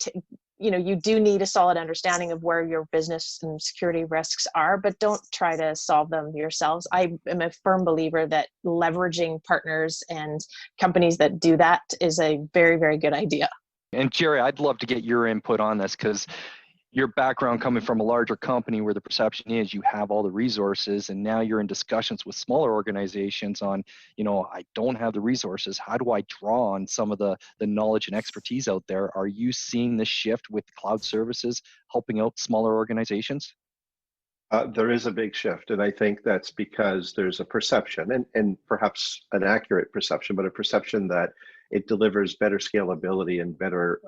you do need a solid understanding of where your business and security risks are, but don't try to solve them yourselves. I am a firm believer that leveraging partners and companies that do that is a very, very good idea. And Jerry, I'd love to get your input on this, because your background coming from a larger company where the perception is you have all the resources, and now you're in discussions with smaller organizations on, I don't have the resources. How do I draw on some of the knowledge and expertise out there? Are you seeing this shift with cloud services helping out smaller organizations? There is a big shift, and I think that's because there's a perception, and perhaps an accurate perception, but a perception that it delivers better scalability and better,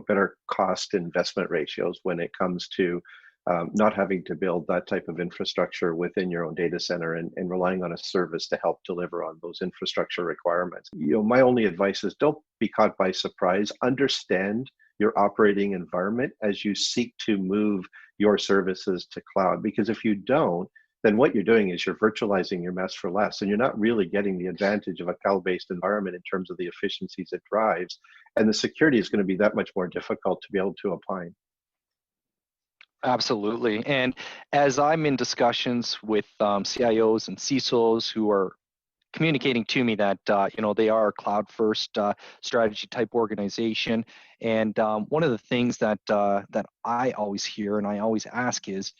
better cost investment ratios when it comes to not having to build that type of infrastructure within your own data center and relying on a service to help deliver on those infrastructure requirements. My only advice is don't be caught by surprise. Understand your operating environment as you seek to move your services to cloud, because if you don't, then what you're doing is you're virtualizing your mess for less, and you're not really getting the advantage of a cloud-based environment in terms of the efficiencies it drives, and the security is going to be that much more difficult to be able to opine. Absolutely. And as I'm in discussions with CIOs and CISOs who are communicating to me that they are a cloud first strategy type organization, and one of the things that I always hear and I always ask is,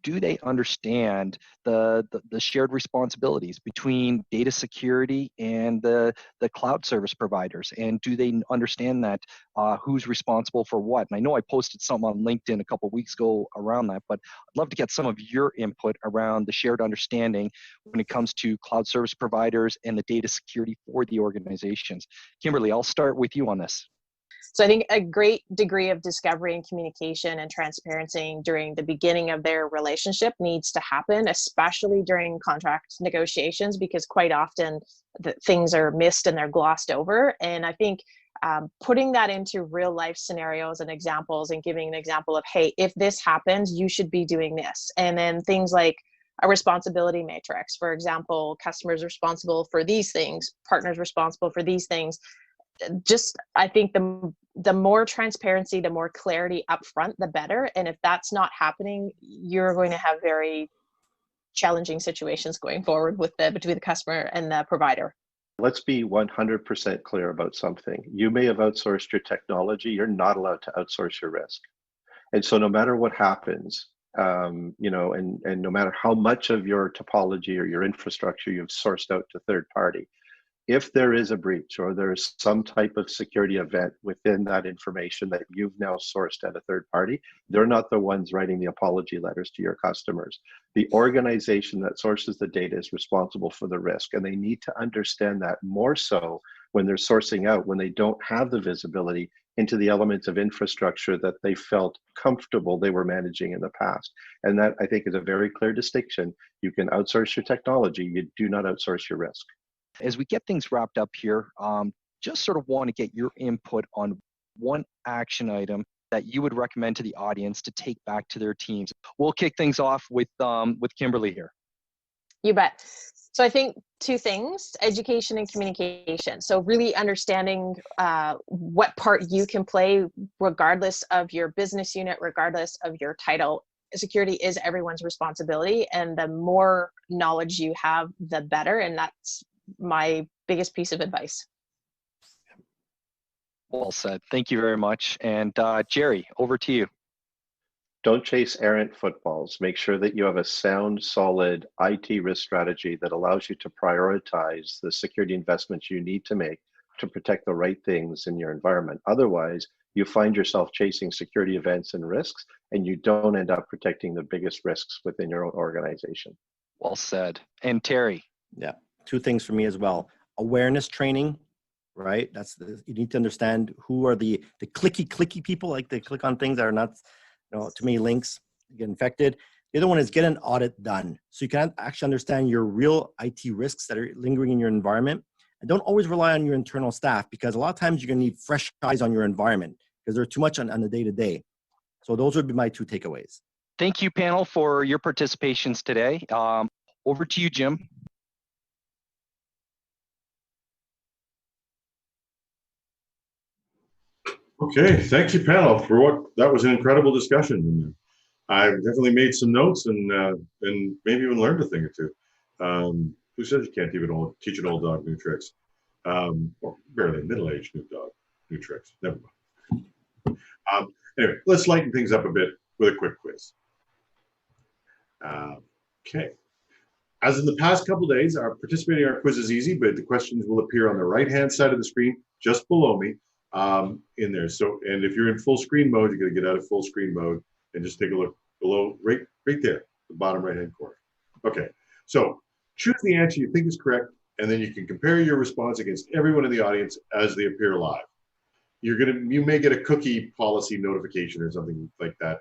do they understand the shared responsibilities between data security and the cloud service providers, and do they understand that who's responsible for what? And I know I posted something on LinkedIn a couple of weeks ago around that, but I'd love to get some of your input around the shared understanding when it comes to cloud service providers and the data security for the organizations. Kimberly, I'll start with you on this. So I think a great degree of discovery and communication and transparency during the beginning of their relationship needs to happen, especially during contract negotiations, because quite often things are missed and they're glossed over. And I think putting that into real life scenarios and examples, and giving an example of, hey, if this happens, you should be doing this. And then things like a responsibility matrix, for example, customers responsible for these things, partners responsible for these things. Just, I think the more transparency, the more clarity up front, the better. And if that's not happening, you're going to have very challenging situations going forward with between the customer and the provider. Let's be 100% clear about something. You may have outsourced your technology. You're not allowed to outsource your risk. And so no matter what happens, and no matter how much of your topology or your infrastructure you've sourced out to third party, if there is a breach or there's some type of security event within that information that you've now sourced at a third party, they're not the ones writing the apology letters to your customers. The organization that sources the data is responsible for the risk, and they need to understand that more so when they're sourcing out, when they don't have the visibility into the elements of infrastructure that they felt comfortable they were managing in the past. And that, I think, is a very clear distinction. You can outsource your technology, you do not outsource your risk. As we get things wrapped up here, just sort of want to get your input on one action item that you would recommend to the audience to take back to their teams. We'll kick things off with Kimberly here. You bet. So I think two things: education and communication. So really understanding what part you can play regardless of your business unit, regardless of your title. Security is everyone's responsibility, and the more knowledge you have, the better. And that's my biggest piece of advice. Well said. Thank you very much. And Jerry, over to you. Don't chase errant footballs. Make sure that you have a sound, solid IT risk strategy that allows you to prioritize the security investments you need to make to protect the right things in your environment. Otherwise, you find yourself chasing security events and risks, and you don't end up protecting the biggest risks within your own organization. Well said. And Terry. Yeah, two things for me as well. Awareness training, right? You need to understand who are the clicky people, like they click on things that are not, to me, links, get infected. The other one is get an audit done. So you can actually understand your real IT risks that are lingering in your environment. And don't always rely on your internal staff, because a lot of times you're going to need fresh eyes on your environment because they're too much on the day-to-day. So those would be my two takeaways. Thank you, panel, for your participations today. Over to you, Jim. Okay, thank you, panel, for that was an incredible discussion. I've definitely made some notes and maybe even learned a thing or two. Who says you can't teach an old dog new tricks? Or barely middle-aged new tricks. Never mind. Anyway, let's lighten things up a bit with a quick quiz. Okay. As in the past couple of days, participating in our quiz is easy, but the questions will appear on the right-hand side of the screen, just below me, in there. So, and if you're in full screen mode, you're going to get out of full screen mode and just take a look below, right there, the bottom right-hand corner. Okay. So choose the answer you think is correct, and then you can compare your response against everyone in the audience as they appear live. You may get a cookie policy notification or something like that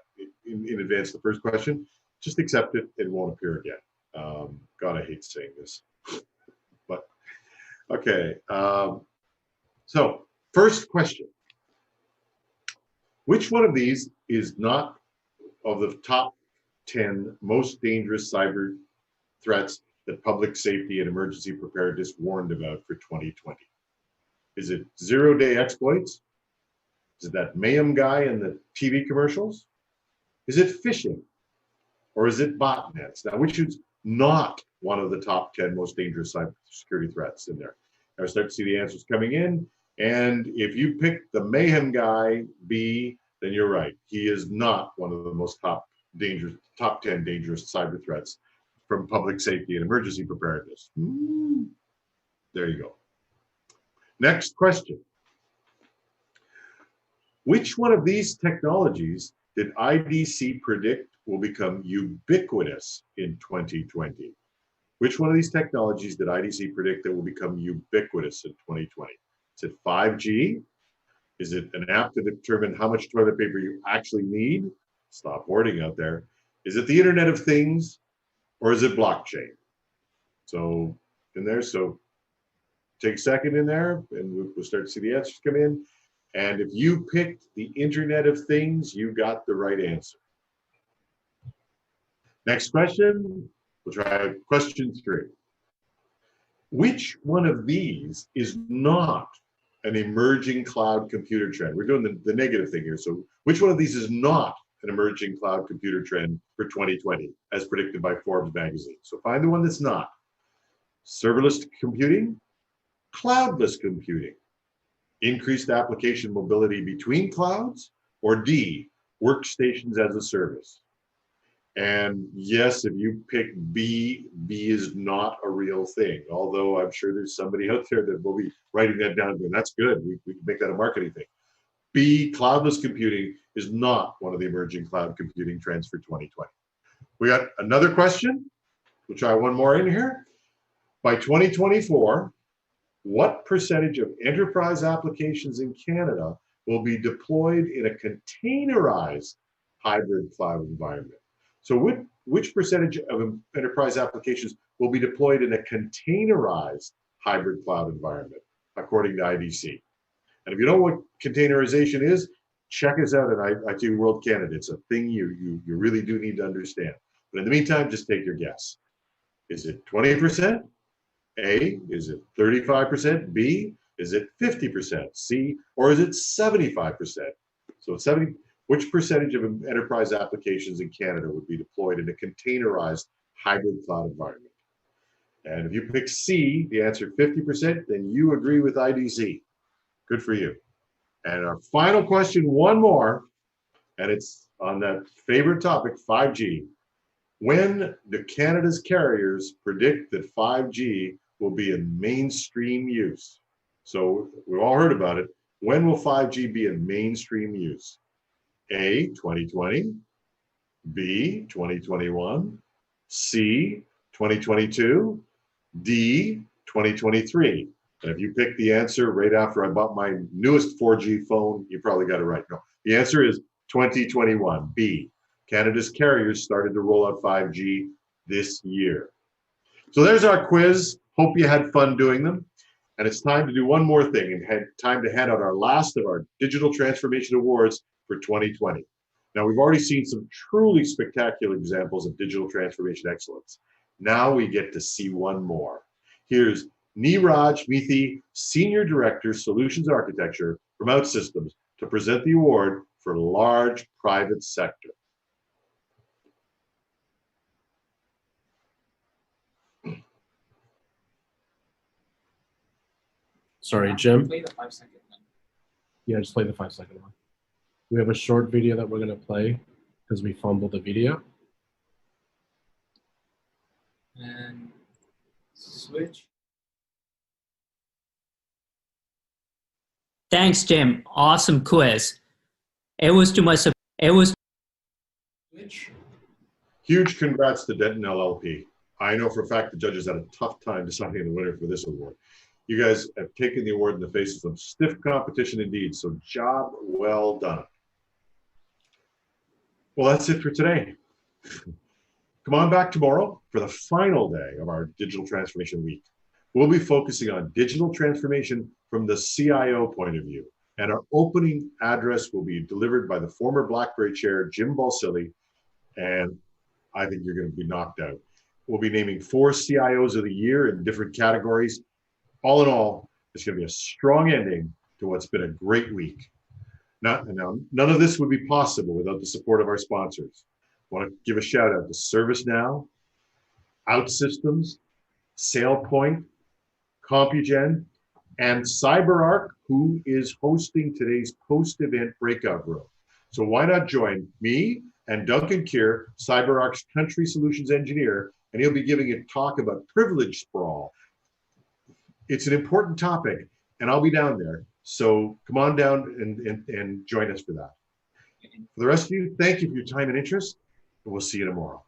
in advance of the first question. Just accept it, it won't appear again. God, I hate saying this, but okay. So first question: which one of these is not of the top 10 most dangerous cyber threats that public safety and emergency preparedness warned about for 2020? Is it zero-day exploits? Is it that mayhem guy in the TV commercials? Is it phishing? Or is it botnets? Now, which is not one of the top 10 most dangerous cybersecurity threats in there? Now, I start to see the answers coming in. And if you pick the mayhem guy, B, then you're right. He is not one of the most top 10 dangerous cyber threats from public safety and emergency preparedness. There you go. Next question. Which one of these technologies did IDC predict will become ubiquitous in 2020? Which one of these technologies did IDC predict that will become ubiquitous in 2020? Is it 5G? Is it an app to determine how much toilet paper you actually need? Stop hoarding out there. Is it the Internet of Things? Or is it blockchain? So in there, so take a second in there and we'll start to see the answers come in. And if you picked the Internet of Things, you got the right answer. Next question, we'll try question 3. Which one of these is not an emerging cloud computer trend? We're doing the negative thing here. So which one of these is not an emerging cloud computer trend for 2020, as predicted by Forbes magazine? So find the one that's not. Serverless computing, cloudless computing, increased application mobility between clouds, or D, workstations as a service? And yes, if you pick B, B is not a real thing, although I'm sure there's somebody out there that will be writing that down and that's good. We can make that a marketing thing. B, cloudless computing is not one of the emerging cloud computing trends for 2020. We got another question. We'll try one more in here. By 2024, what percentage of enterprise applications in Canada will be deployed in a containerized hybrid cloud environment? So which percentage of enterprise applications will be deployed in a containerized hybrid cloud environment, according to IDC? And if you know what containerization is, check us out at IT World Canada. It's a thing you really do need to understand. But in the meantime, just take your guess. Is it 20%? A, is it 35%? B, is it 50%? C, or is it 75%? So which percentage of enterprise applications in Canada would be deployed in a containerized hybrid cloud environment? And if you pick C, the answer 50%, then you agree with IDC. Good for you. And our final question, one more, and it's on that favorite topic, 5G. When do Canada's carriers predict that 5G will be in mainstream use? So we've all heard about it. When will 5G be in mainstream use? A, 2020, B, 2021, C, 2022, D, 2023. And if you pick the answer right after I bought my newest 4G phone, you probably got it right. No, the answer is 2021, B. Canada's carriers started to roll out 5G this year. So there's our quiz. Hope you had fun doing them. And it's time to do one more thing and time to hand out our last of our Digital Transformation Awards for 2020. Now, we've already seen some truly spectacular examples of digital transformation excellence. Now we get to see one more. Here's Neeraj Mithi, Senior Director, Solutions Architecture from OutSystems, to present the award for large private sector. Sorry, Jim. Play the 5-second one. Yeah, just play the 5-second one. We have a short video that we're going to play because we fumbled the video. And switch. Thanks, Jim. Awesome quiz. It was Switch. Huge congrats to Denton LLP. I know for a fact the judges had a tough time deciding the winner for this award. You guys have taken the award in the face of some stiff competition indeed, so job well done. Well, that's it for today. Come on back tomorrow for the final day of our Digital Transformation Week. We'll be focusing on digital transformation from the CIO point of view, and our opening address will be delivered by the former BlackBerry chair, Jim Balsillie, and I think you're going to be knocked out. We'll be naming 4 CIOs of the year in different categories. All in all, it's going to be a strong ending to what's been a great week. Now, none of this would be possible without the support of our sponsors. I want to give a shout out to ServiceNow, OutSystems, SailPoint, Compugen, and CyberArk, who is hosting today's post-event breakout room. So why not join me and Duncan Keir, CyberArk's country solutions engineer, and he'll be giving a talk about privilege sprawl. It's an important topic, and I'll be down there. So come on down and join us for that. For the rest of you, thank you for your time and interest, and we'll see you tomorrow.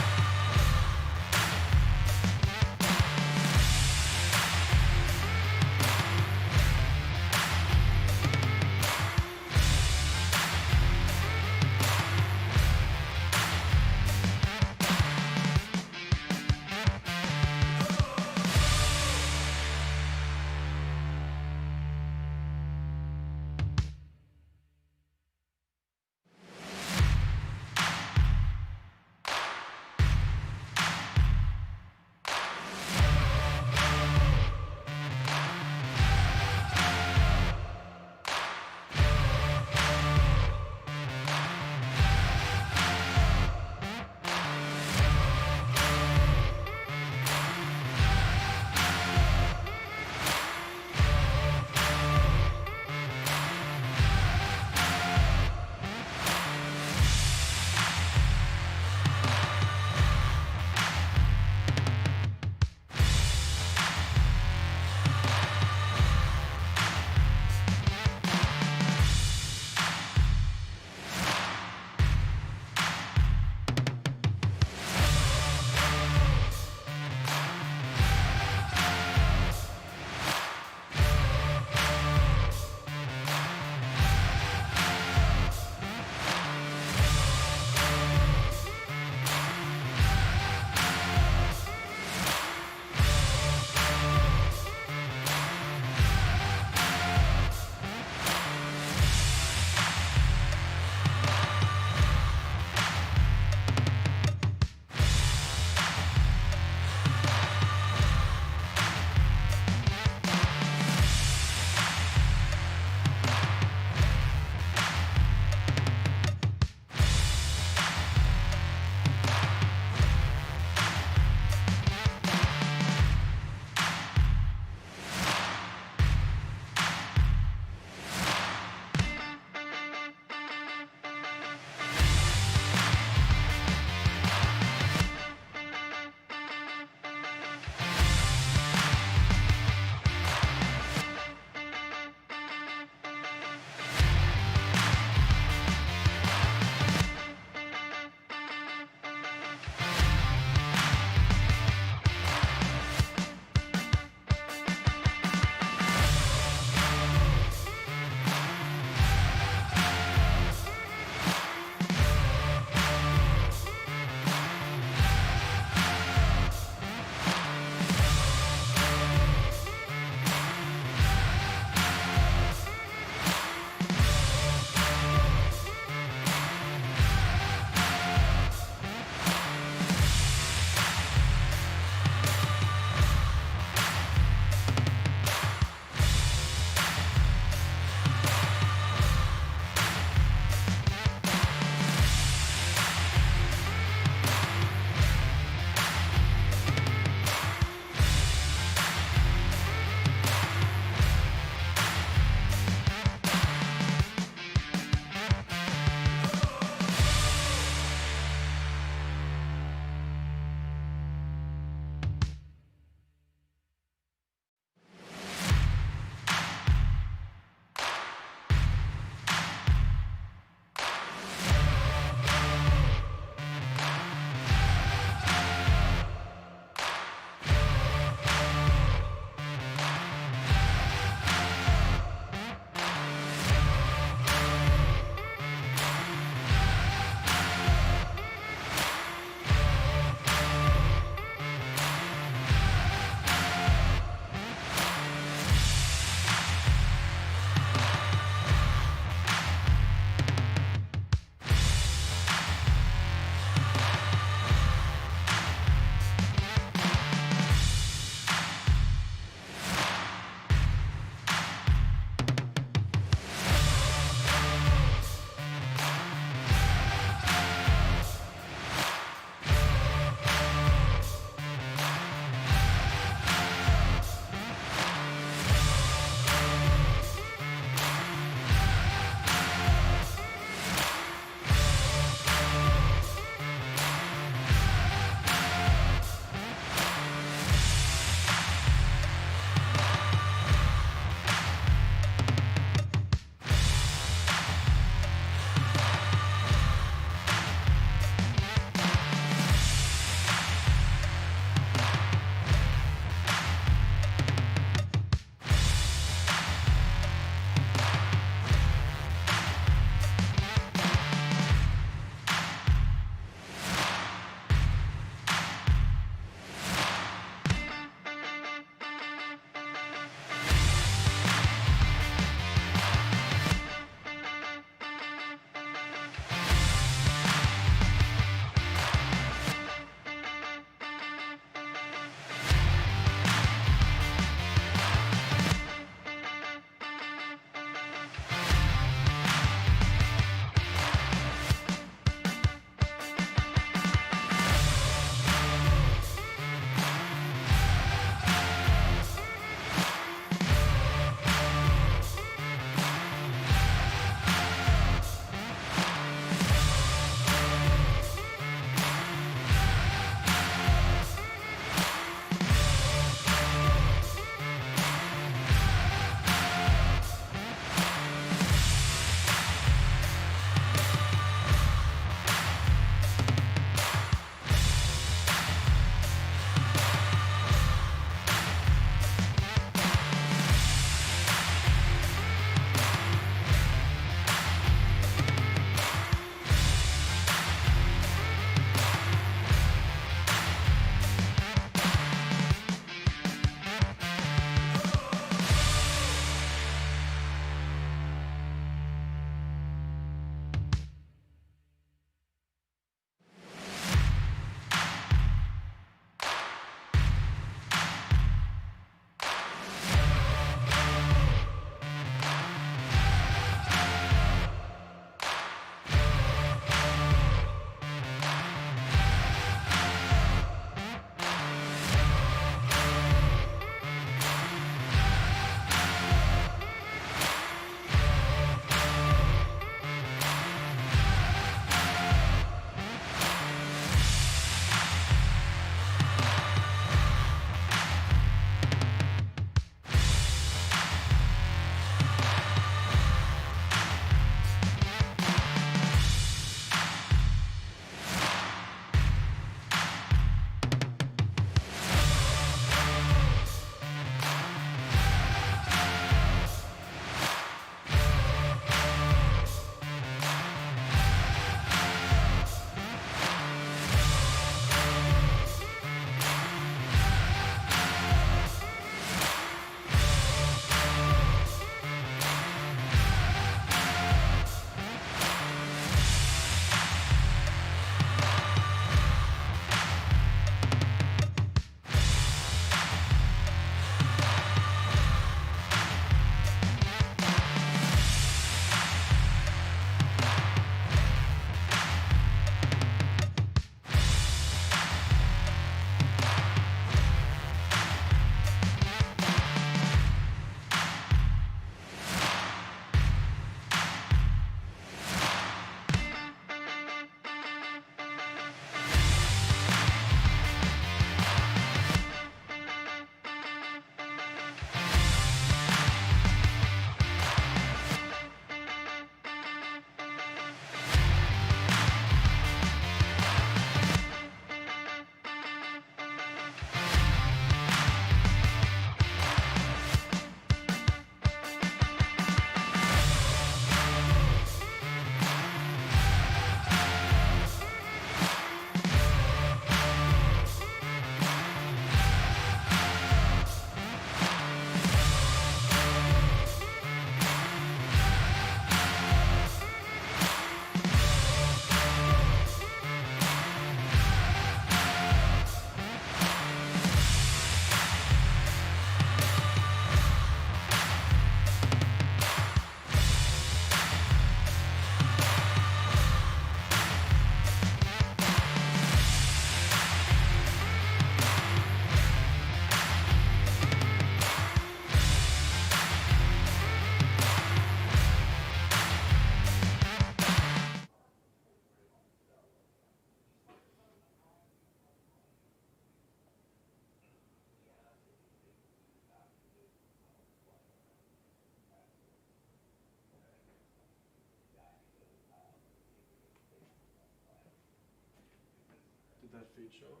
feed show?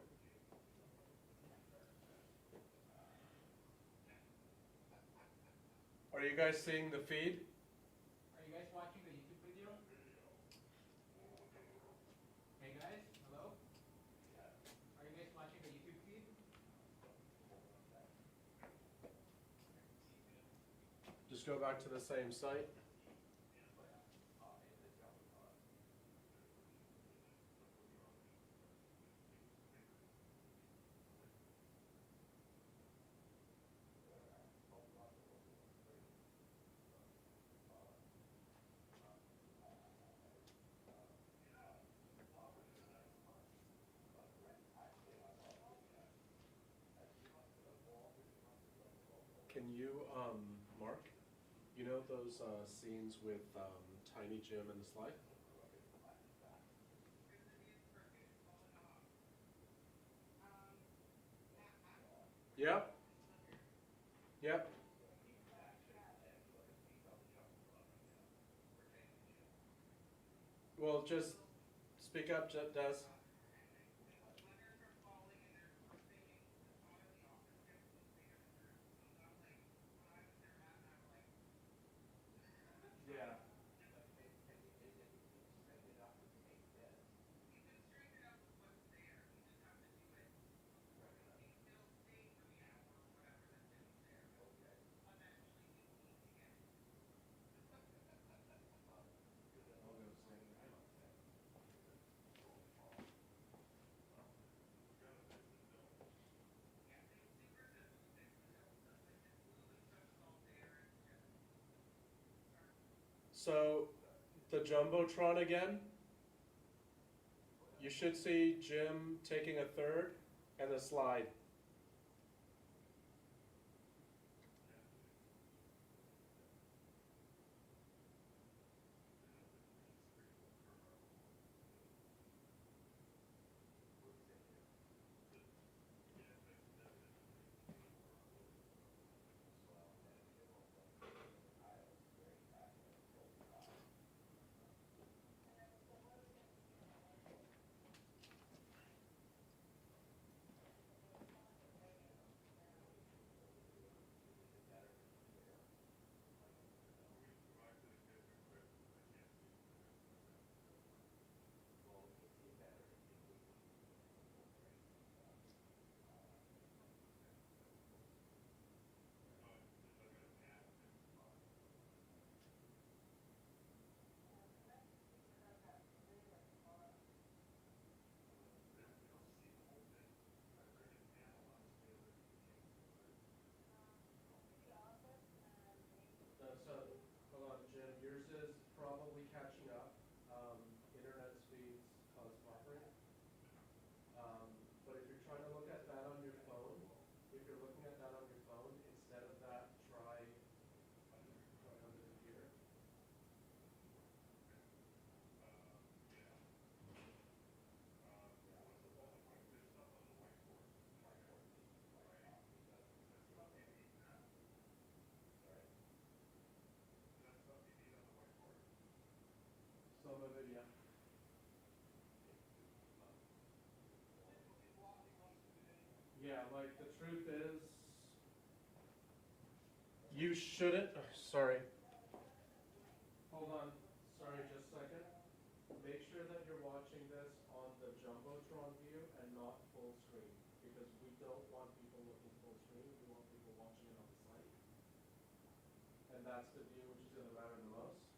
Are you guys seeing the feed? Are you guys watching the YouTube video? Hey guys, hello? Are you guys watching the YouTube feed? Just go back to the same site. Can you, Mark, you know those scenes with Tiny Jim and the slide? Yep. Yep. Well, just speak up, Des. Yeah. So, the Jumbotron again. You should see Jim taking a third and the slide. Hold on, Jim. Yours is probably catching up. Internet speeds cause buffering. But if you're trying to look at that on your phone, if you're looking at that on your phone, instead of that, try on the computer. Some of it, yeah. Yeah, like the truth is, you shouldn't, sorry. Hold on, sorry, just a second. Make sure that you're watching this on the Jumbotron view and not full screen, because we don't want people looking full screen, we want people watching it on the site. And that's the view which is going to matter the most.